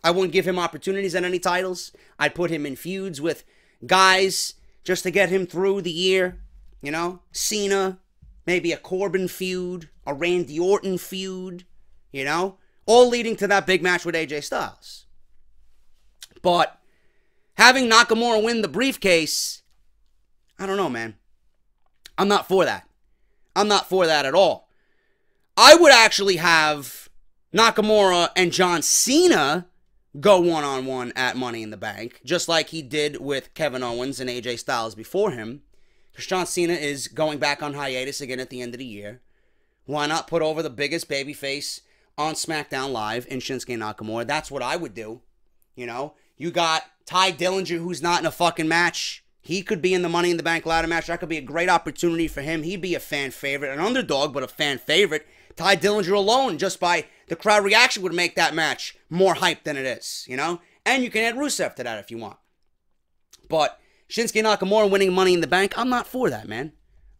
S2: I wouldn't give him opportunities at any titles. I'd put him in feuds with guys just to get him through the year. You know, Cena, maybe a Corbin feud, a Randy Orton feud, you know, all leading to that big match with AJ Styles. But having Nakamura win the briefcase, I don't know, man. I'm not for that. I'm not for that at all. I would actually have Nakamura and John Cena go one-on-one at Money in the Bank, just like he did with Kevin Owens and AJ Styles before him. Because John Cena is going back on hiatus again at the end of the year. Why not put over the biggest babyface on SmackDown Live in Shinsuke Nakamura? That's what I would do. You know, you got Ty Dillinger, who's not in a fucking match. He could be in the Money in the Bank ladder match. That could be a great opportunity for him. He'd be a fan favorite, an underdog, but a fan favorite. Ty Dillinger alone, just by the crowd reaction, would make that match more hype than it is, you know? And you can add Rusev to that if you want. But Shinsuke Nakamura winning Money in the Bank, I'm not for that, man.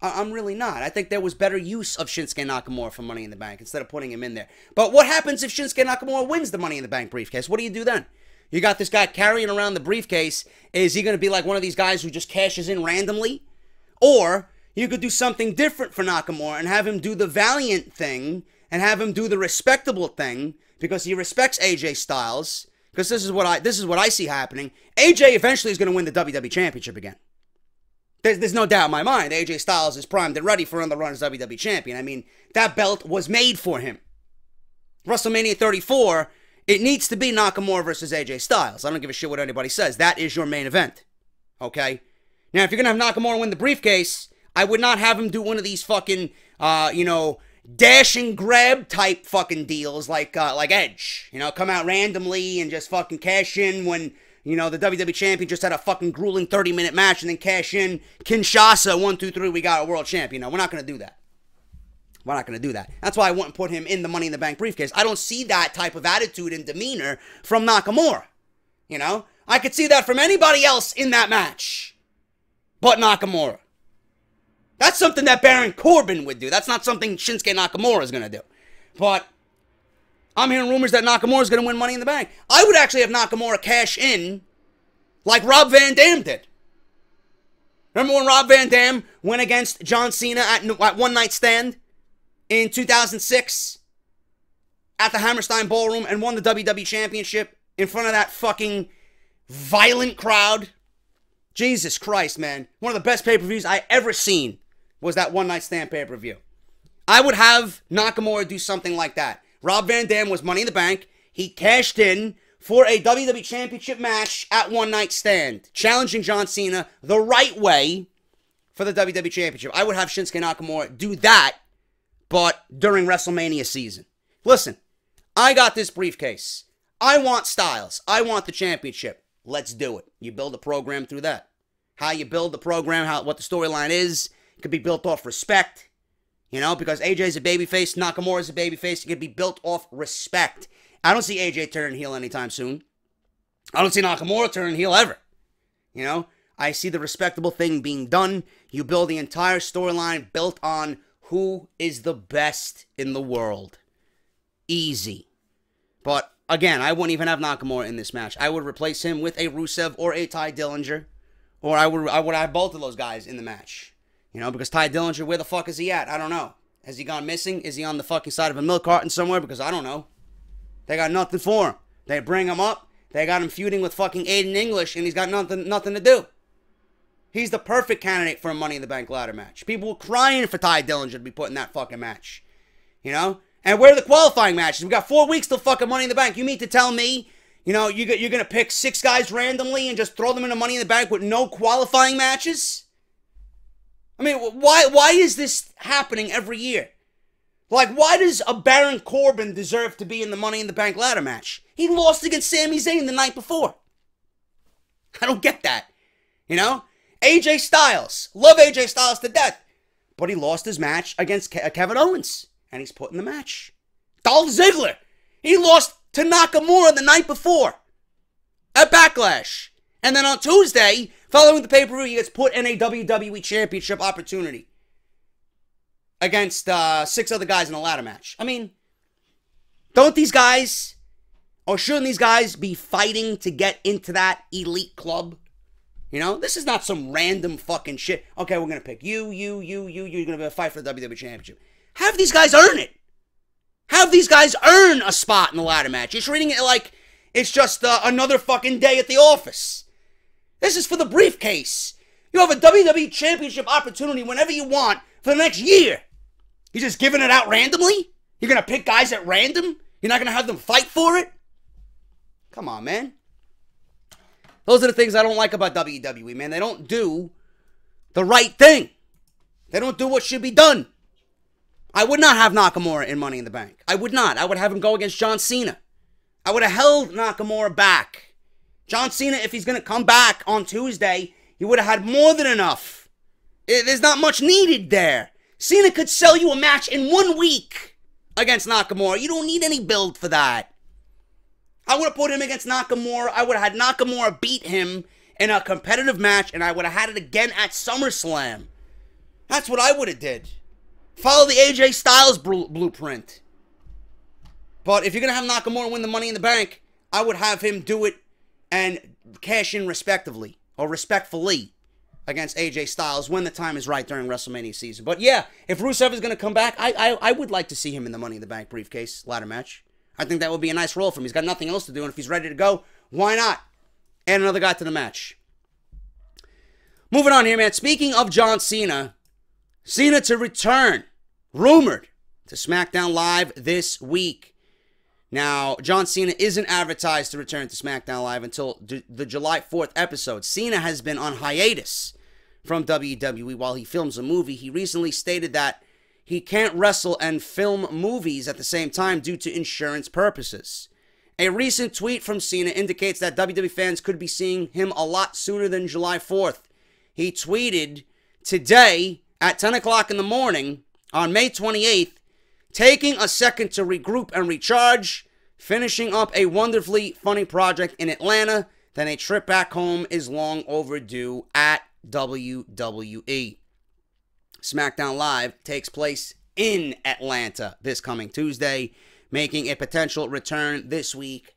S2: I'm really not. I think there was better use of Shinsuke Nakamura for Money in the Bank instead of putting him in there. But what happens if Shinsuke Nakamura wins the Money in the Bank briefcase? What do you do then? You got this guy carrying around the briefcase. Is he going to be like one of these guys who just cashes in randomly? Or you could do something different for Nakamura and have him do the valiant thing and have him do the respectable thing because he respects AJ Styles. Because this is what I see happening. AJ eventually is going to win the WWE Championship again. There's no doubt in my mind. AJ Styles is primed and ready for another run as WWE Champion. I mean, that belt was made for him. WrestleMania 34, it needs to be Nakamura versus AJ Styles. I don't give a shit what anybody says. That is your main event. Okay? Now, if you're going to have Nakamura win the briefcase, I would not have him do one of these fucking, dash and grab type fucking deals like Edge. You know, come out randomly and just fucking cash in when, you know, the WWE Champion just had a fucking grueling 30-minute match and then cash in Kinshasa, 1, 2, 3, we got a world champion. No, we're not going to do that. We're not going to do that. That's why I wouldn't put him in the Money in the Bank briefcase. I don't see that type of attitude and demeanor from Nakamura. You know? I could see that from anybody else in that match but Nakamura. That's something that Baron Corbin would do. That's not something Shinsuke Nakamura is going to do. But I'm hearing rumors that Nakamura is going to win Money in the Bank. I would actually have Nakamura cash in like Rob Van Dam did. Remember when Rob Van Dam went against John Cena at One Night Stand in 2006 at the Hammerstein Ballroom and won the WWE Championship in front of that fucking violent crowd? Jesus Christ, man. One of the best pay-per-views I ever seen was that One Night Stand pay-per-view. I would have Nakamura do something like that. Rob Van Dam was Money in the Bank. He cashed in for a WWE Championship match at One Night Stand, challenging John Cena the right way for the WWE Championship. I would have Shinsuke Nakamura do that, but during WrestleMania season. Listen, I got this briefcase. I want Styles. I want the championship. Let's do it. You build a program through that. How you build the program, what the storyline is, it could be built off respect. You know, because AJ's a babyface, Nakamura's a babyface, it could be built off respect. I don't see AJ turning heel anytime soon. I don't see Nakamura turning heel ever. You know, I see the respectable thing being done. You build the entire storyline built on who is the best in the world. Easy. But again, I wouldn't even have Nakamura in this match. I would replace him with a Rusev or a Ty Dillinger. Or I would have both of those guys in the match. You know, because Ty Dillinger, where the fuck is he at? I don't know. Has he gone missing? Is he on the fucking side of a milk carton somewhere? Because I don't know. They got nothing for him. They bring him up. They got him feuding with fucking Aiden English, and he's got nothing to do. He's the perfect candidate for a Money in the Bank ladder match. People were crying for Ty Dillinger to be put in that fucking match. You know? And where are the qualifying matches? We got 4 weeks till fucking Money in the Bank. You mean to tell me, you know, you're going to pick 6 guys randomly and just throw them into Money in the Bank with no qualifying matches? I mean, why is this happening every year? Like, why does a Baron Corbin deserve to be in the Money in the Bank ladder match? He lost against Sami Zayn the night before. I don't get that. You know? AJ Styles. Love AJ Styles to death. But he lost his match against Kevin Owens. And he's put in the match. Dolph Ziggler. He lost to Nakamura the night before. At Backlash. And then on Tuesday, following the pay-per-view, he gets put in a WWE Championship opportunity. Against 6 other guys in a ladder match. I mean, don't these guys, or shouldn't these guys be fighting to get into that elite club? You know, this is not some random fucking shit. Okay, we're going to pick you. You're going to fight for the WWE Championship. Have these guys earn it. Have these guys earn a spot in the ladder match. You're treating it like it's just another fucking day at the office. This is for the briefcase. You have a WWE Championship opportunity whenever you want for the next year. You're just giving it out randomly? You're going to pick guys at random? You're not going to have them fight for it? Come on, man. Those are the things I don't like about WWE, man. They don't do the right thing. They don't do what should be done. I would not have Nakamura in Money in the Bank. I would not. I would have him go against John Cena. I would have held Nakamura back. John Cena, if he's going to come back on Tuesday, he would have had more than enough. There's not much needed there. Cena could sell you a match in 1 week against Nakamura. You don't need any build for that. I would have put him against Nakamura. I would have had Nakamura beat him in a competitive match, and I would have had it again at SummerSlam. That's what I would have did. Follow the AJ Styles blueprint. But if you're going to have Nakamura win the Money in the Bank, I would have him do it and cash in respectively, or respectfully, against AJ Styles when the time is right during WrestleMania season. But yeah, if Rusev is going to come back, I would like to see him in the Money in the Bank briefcase ladder match. I think that would be a nice role for him. He's got nothing else to do, and if he's ready to go, why not? Add another guy to the match. Moving on here, man. Speaking of John Cena, Cena to return, rumored, to Smackdown Live this week. Now, John Cena isn't advertised to return to Smackdown Live until the July 4th episode. Cena has been on hiatus from WWE while he films a movie. He recently stated that he can't wrestle and film movies at the same time due to insurance purposes. A recent tweet from Cena indicates that WWE fans could be seeing him a lot sooner than July 4th. He tweeted today at 10 o'clock in the morning, on May 28th, taking a second to regroup and recharge, finishing up a wonderfully funny project in Atlanta, then a trip back home is long overdue at WWE. Smackdown Live takes place in Atlanta this coming Tuesday, making a potential return this week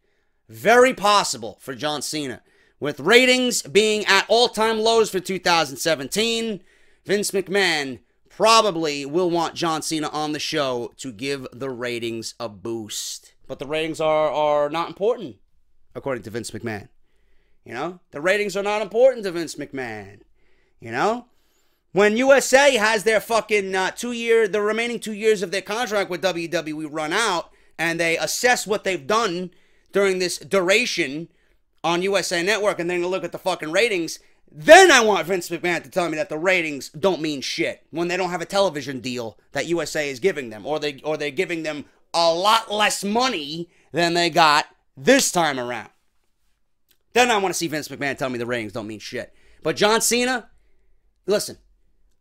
S2: very possible for John Cena. With ratings being at all-time lows for 2017, Vince McMahon probably will want John Cena on the show to give the ratings a boost. But the ratings are not important, according to Vince McMahon. You know? The ratings are not important to Vince McMahon. You know? When USA has their fucking the remaining 2 years of their contract with WWE run out, and they assess what they've done during this duration on USA Network, and then you look at the fucking ratings, then I want Vince McMahon to tell me that the ratings don't mean shit when they don't have a television deal that USA is giving them, or they're giving them a lot less money than they got this time around. Then I want to see Vince McMahon tell me the ratings don't mean shit. But John Cena, listen,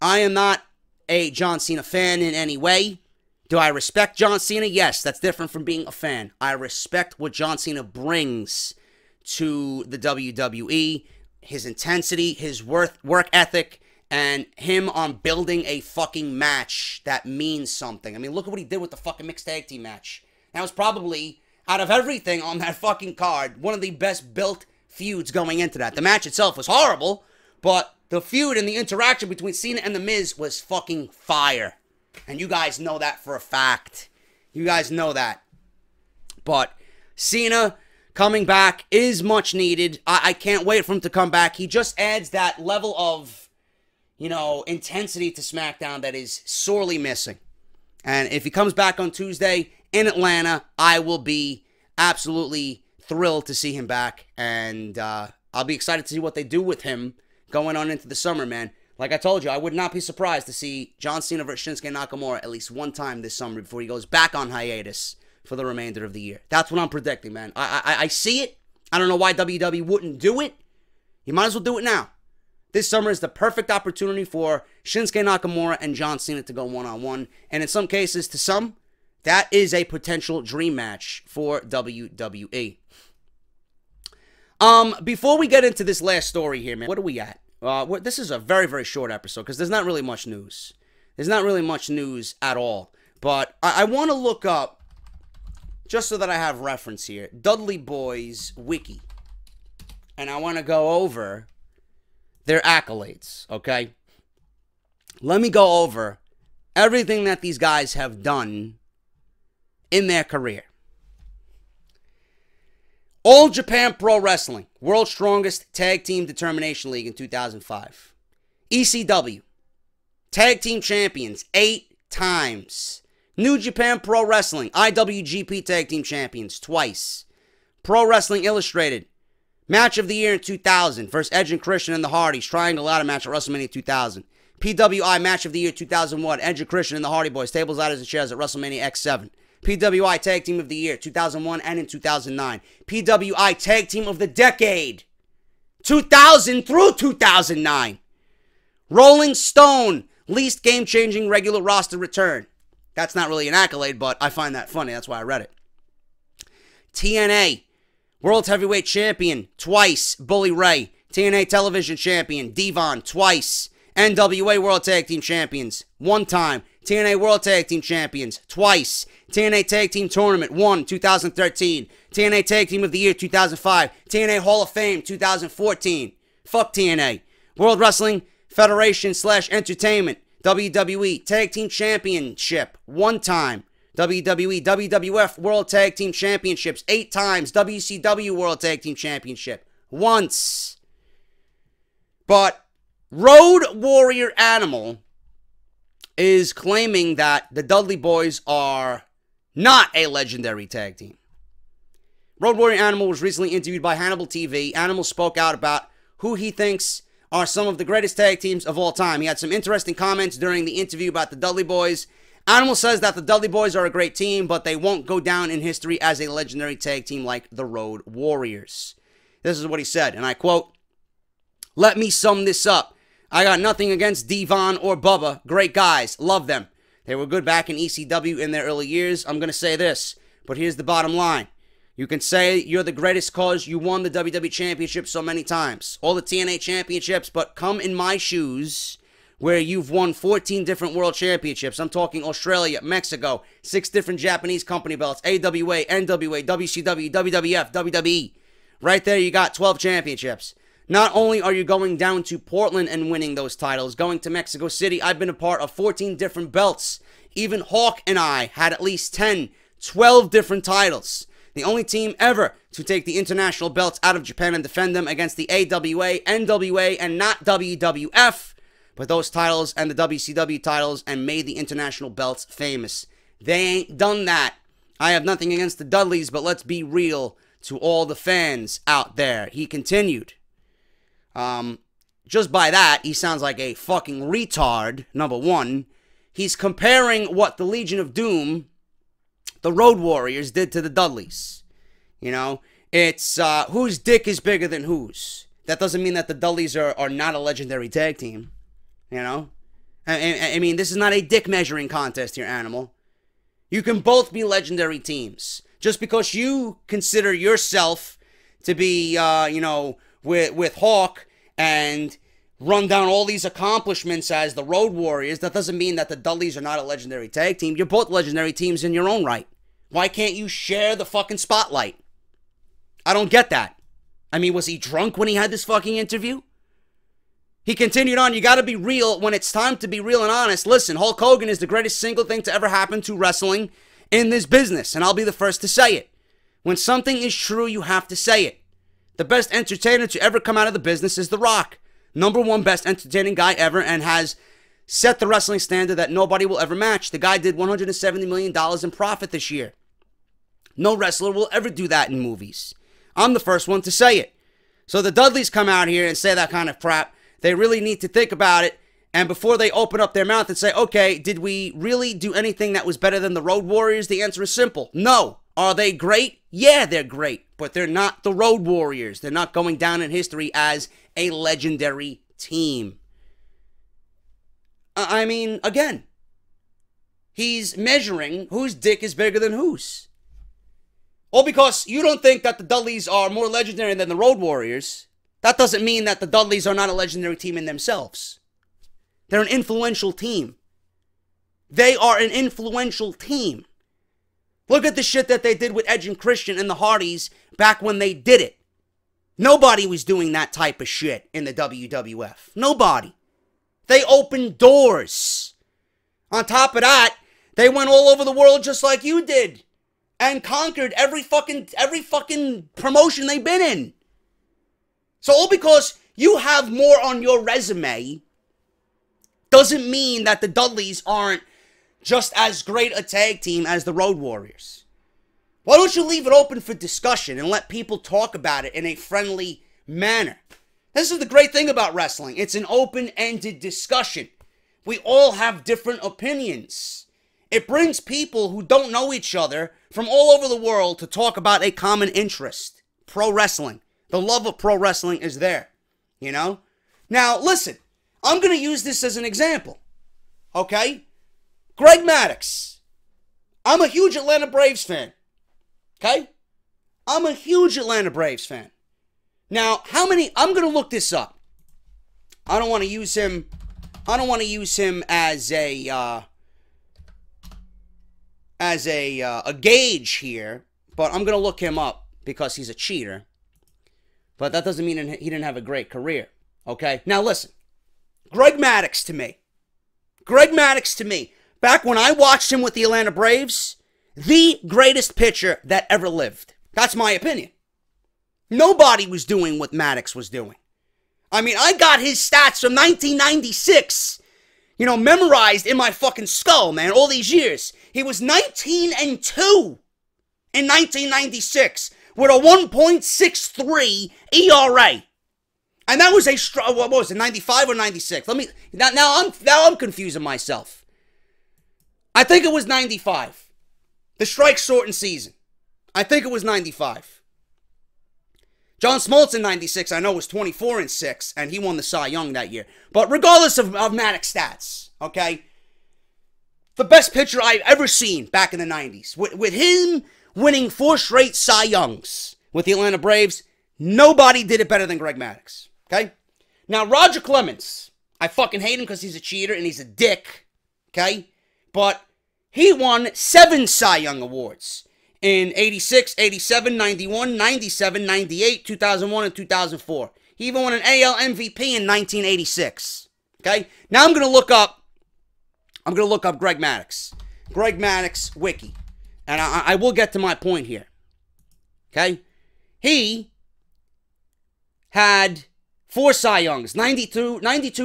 S2: I am not a John Cena fan in any way. Do I respect John Cena? Yes, that's different from being a fan. I respect what John Cena brings to the WWE, his intensity, his work ethic, and him on building a fucking match that means something. I mean, look at what he did with the fucking mixed tag team match. That was probably, out of everything on that fucking card, one of the best built feuds going into that. The match itself was horrible, but the feud and the interaction between Cena and The Miz was fucking fire. And you guys know that for a fact. You guys know that. But Cena coming back is much needed. I can't wait for him to come back. He just adds that level of, you know, intensity to SmackDown that is sorely missing. And if he comes back on Tuesday in Atlanta, I will be absolutely thrilled to see him back. And I'll be excited to see what they do with him going on into the summer, man. Like I told you, I would not be surprised to see John Cena versus Shinsuke Nakamura at least one time this summer before he goes back on hiatus for the remainder of the year. That's what I'm predicting, man. I see it. I don't know why WWE wouldn't do it. You might as well do it now. This summer is the perfect opportunity for Shinsuke Nakamura and John Cena to go one-on-one. And in some cases, to some, that is a potential dream match for WWE. Before we get into this last story here, man, what are we at? This is a very, very short episode because there's not really much news. There's not really much news at all. But I want to look up, just so that I have reference here, Dudley Boyz Wiki. And I want to go over their accolades, okay? Let me go over everything that these guys have done in their career. All Japan Pro Wrestling, World's Strongest Tag Team Determination League in 2005. ECW, Tag Team Champions 8 times. New Japan Pro Wrestling, IWGP Tag Team Champions twice. Pro Wrestling Illustrated, Match of the Year in 2000 versus Edge and Christian and the Hardys, Triangle Ladder Match at WrestleMania 2000. PWI Match of the Year 2001, Edge and Christian and the Hardy Boys, Tables, Ladders, and Chairs at WrestleMania X7. PWI Tag Team of the Year, 2001 and in 2009. PWI Tag Team of the Decade, 2000 through 2009. Rolling Stone, Least Game-Changing Regular Roster Return. That's not really an accolade, but I find that funny. That's why I read it. TNA, World Heavyweight Champion, twice, Bully Ray. TNA Television Champion, Devon, twice. NWA World Tag Team Champions, one time. TNA World Tag Team Champions, twice. TNA Tag Team Tournament, 1, 2013. TNA Tag Team of the Year, 2005. TNA Hall of Fame, 2014. Fuck TNA. World Wrestling Federation / Entertainment, WWE Tag Team Championship, one time. WWE, WWF World Tag Team Championships, 8 times. WCW World Tag Team Championship, once. But Road Warrior Animal is claiming that the Dudley Boyz are not a legendary tag team. Road Warrior Animal was recently interviewed by Hannibal TV. Animal spoke out about who he thinks are some of the greatest tag teams of all time. He had some interesting comments during the interview about the Dudley Boyz. Animal says that the Dudley Boyz are a great team, but they won't go down in history as a legendary tag team like the Road Warriors. This is what he said, and I quote, "Let me sum this up. I got nothing against Devon or Bubba. Great guys. Love them. They were good back in ECW in their early years. I'm going to say this, but here's the bottom line. You can say you're the greatest cause you won the WWE Championship so many times. All the TNA Championships, but come in my shoes where you've won 14 different World Championships. I'm talking Australia, Mexico, 6 different Japanese company belts, AWA, NWA, WCW, WWF, WWE. Right there, you got 12 championships. Not only are you going down to Portland and winning those titles, going to Mexico City, I've been a part of 14 different belts. Even Hawk and I had at least 10, 12 different titles. The only team ever to take the international belts out of Japan and defend them against the AWA, NWA, and not WWF. But those titles and the WCW titles and made the international belts famous. They ain't done that. I have nothing against the Dudleys, but let's be real to all the fans out there. He continued. Just by that, he sounds like a fucking retard, number one. He's comparing what the Legion of Doom, the Road Warriors, did to the Dudleys. You know, it's whose dick is bigger than whose. That doesn't mean that the Dudleys are not a legendary tag team. You know? I mean, this is not a dick measuring contest here, Animal. You can both be legendary teams. Just because you consider yourself to be, you know, with Hawk and run down all these accomplishments as the Road Warriors, that doesn't mean that the Dudleys are not a legendary tag team. You're both legendary teams in your own right. Why can't you share the fucking spotlight? I don't get that. I mean, was he drunk when he had this fucking interview? He continued on, you gotta be real when it's time to be real and honest. Listen, Hulk Hogan is the greatest single thing to ever happen to wrestling in this business, and I'll be the first to say it. When something is true, you have to say it. The best entertainer to ever come out of the business is The Rock. #1 best entertaining guy ever, and has set the wrestling standard that nobody will ever match. The guy did $170 million in profit this year. No wrestler will ever do that in movies. I'm the first one to say it. So the Dudleys come out here and say that kind of crap. They really need to think about it, and before they open up their mouth and say, okay, did we really do anything that was better than the Road Warriors? The answer is simple. No. Are they great? Yeah, they're great, but they're not the Road Warriors. They're not going down in history as a legendary team. I mean, again, he's measuring whose dick is bigger than whose. All because you don't think that the Dudleys are more legendary than the Road Warriors. That doesn't mean that the Dudleys are not a legendary team in themselves. They're an influential team. They are an influential team. Look at the shit that they did with Edge and Christian and the Hardys back when they did it. Nobody was doing that type of shit in the WWF. Nobody. They opened doors. On top of that, they went all over the world just like you did. And conquered every fucking promotion they've been in. So all because you have more on your resume doesn't mean that the Dudleys aren't just as great a tag team as the Road Warriors. Why don't you leave it open for discussion and let people talk about it in a friendly manner? This is the great thing about wrestling. It's an open-ended discussion. We all have different opinions. It brings people who don't know each other from all over the world to talk about a common interest. Pro wrestling. The love of pro wrestling is there, you know? Now, listen, I'm going to use this as an example, okay? Greg Maddux. I'm a huge Atlanta Braves fan, okay? I'm a huge Atlanta Braves fan. Now, how many, I'm going to look this up. I don't want to use him as a gauge here, but I'm going to look him up because he's a cheater. But that doesn't mean he didn't have a great career, okay? Now listen, Greg Maddux to me, back when I watched him with the Atlanta Braves, the greatest pitcher that ever lived. That's my opinion. Nobody was doing what Maddux was doing. I mean, I got his stats from 1996, you know, memorized in my fucking skull, man, all these years. He was 19-2 in 1996. With a 1.63 ERA. And that was what was it, 95 or 96? Now I'm confusing myself. I think it was 95. The strike shortened season. I think it was 95. John Smoltz in 96, I know, was 24-6, and he won the Cy Young that year. But regardless of Maddux stats, okay? the best pitcher I've ever seen back in the 90s. With him winning 4 straight Cy Youngs with the Atlanta Braves, nobody did it better than Greg Maddux. Okay? Now, Roger Clemens, I fucking hate him because he's a cheater and he's a dick. Okay? But he won 7 Cy Young Awards in 86, 87, 91, 97, 98, 2001, and 2004. He even won an AL MVP in 1986. Okay? Now I'm going to look up Greg Maddux. Greg Maddux Wiki. And I will get to my point here. Okay? He had 4 Cy Youngs, 92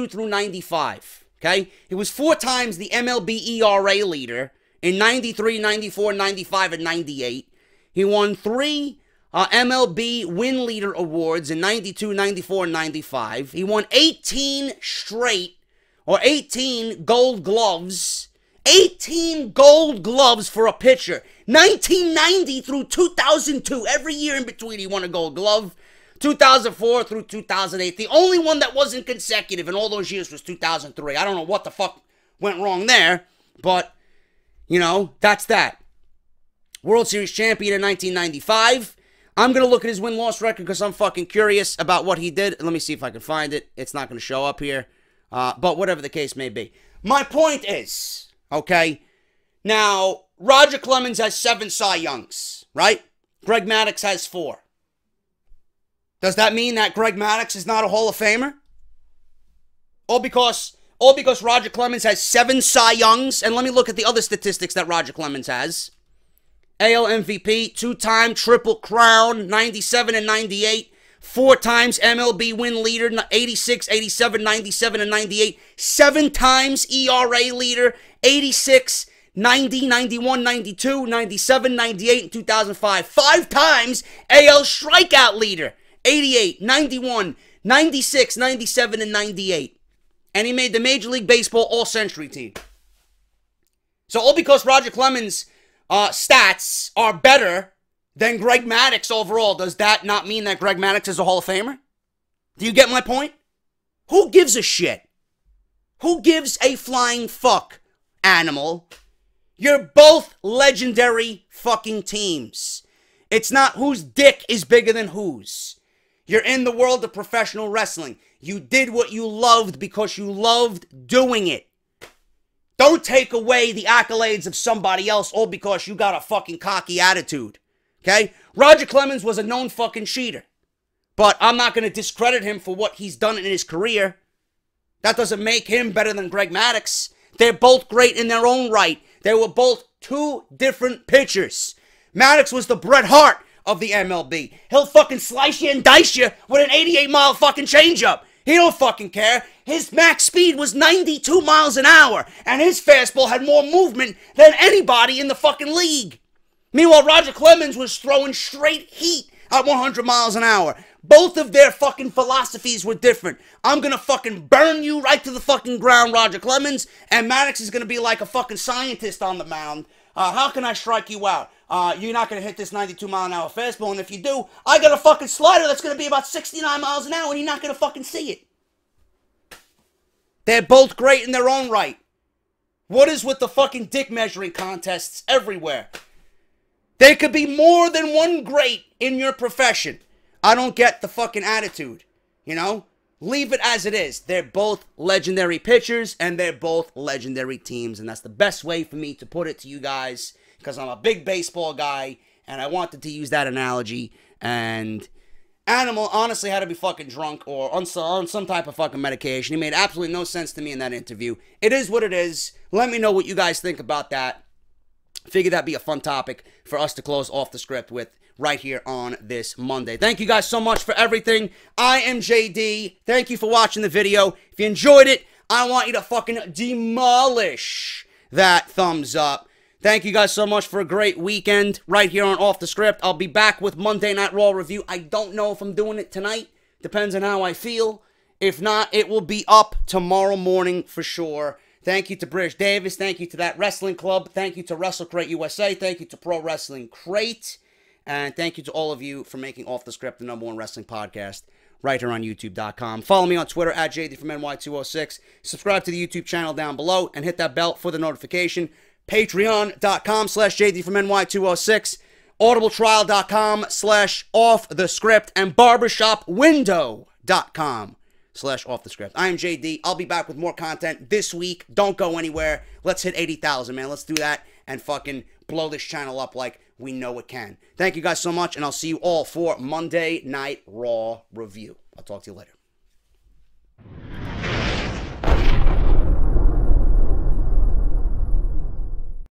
S2: through 95. Okay? He was 4 times the MLB ERA leader in 93, 94, 95, and 98. He won 3 MLB win leader awards in 92, 94, and 95. He won 18 straight, or 18 gold gloves. 18 gold gloves for a pitcher. 1990 through 2002. Every year in between he won a gold glove. 2004 through 2008. The only one that wasn't consecutive in all those years was 2003. I don't know what the fuck went wrong there, but, you know, that's that. World Series champion in 1995. I'm going to look at his win-loss record because I'm fucking curious about what he did. Let me see if I can find it. It's not going to show up here. But whatever the case may be. My point is, okay, now, Roger Clemens has 7 Cy Youngs, right? Greg Maddux has 4. Does that mean that Greg Maddux is not a Hall of Famer? All because Roger Clemens has 7 Cy Youngs, and let me look at the other statistics that Roger Clemens has. AL MVP, 2-time Triple Crown, 97 and 98. 4 times MLB win leader, 86, 87, 97, and 98. 7 times ERA leader, 86, 90, 91, 92, 97, 98, and 2005. 5 times AL strikeout leader, 88, 91, 96, 97, and 98. And he made the Major League Baseball All-Century team. So all because Roger Clemens' stats are better than Greg Maddux overall, does that not mean that Greg Maddux is a Hall of Famer? Do you get my point? Who gives a shit? Who gives a flying fuck, animal? You're both legendary fucking teams. It's not whose dick is bigger than whose. You're in the world of professional wrestling. You did what you loved because you loved doing it. Don't take away the accolades of somebody else all because you got a fucking cocky attitude. Okay? Roger Clemens was a known fucking cheater. But I'm not going to discredit him for what he's done in his career. That doesn't make him better than Greg Maddux. They're both great in their own right. They were both 2 different pitchers. Maddux was the Bret Hart of the MLB. He'll fucking slice you and dice you with an 88-mile fucking changeup. He don't fucking care. His max speed was 92 miles an hour, and his fastball had more movement than anybody in the fucking league. Meanwhile, Roger Clemens was throwing straight heat at 100 miles an hour. Both of their fucking philosophies were different. I'm gonna fucking burn you right to the fucking ground, Roger Clemens, and Maddux is gonna be like a fucking scientist on the mound. How can I strike you out? You're not gonna hit this 92 mile an hour fastball, and if you do, I got a fucking slider that's gonna be about 69 miles an hour, and you're not gonna fucking see it. They're both great in their own right. What is with the fucking dick measuring contests everywhere? There could be more than one great in your profession. I don't get the fucking attitude, you know? Leave it as it is. They're both legendary pitchers, and they're both legendary teams, and that's the best way for me to put it to you guys, because I'm a big baseball guy, and I wanted to use that analogy, and Animal honestly had to be fucking drunk or on some type of fucking medication. He made absolutely no sense to me in that interview. It is what it is. Let me know what you guys think about that. Figure that'd be a fun topic for us to close off the script with right here on this Monday. Thank you guys so much for everything. I am JD. Thank you for watching the video. If you enjoyed it, I want you to fucking demolish that thumbs up. Thank you guys so much for a great weekend right here on Off the Script. I'll be back with Monday Night Raw review. I don't know if I'm doing it tonight. Depends on how I feel. If not, it will be up tomorrow morning for sure. Thank you to British Davis. Thank you to That Wrestling Club. Thank you to Wrestle Crate USA. Thank you to Pro Wrestling Crate. And thank you to all of you for making Off the Script the #1 wrestling podcast right here on YouTube.com. Follow me on Twitter at JDFROMNY206. Subscribe to the YouTube channel down below and hit that bell for the notification. Patreon.com/JDFROMNY206. audibletrial.com/offthescript and barbershopwindow.com/offthescript. I am JD. I'll be back with more content this week. Don't go anywhere. Let's hit 80,000, man. Let's do that and fucking blow this channel up like we know it can. Thank you guys so much, and I'll see you all for Monday Night Raw review. I'll talk to you later.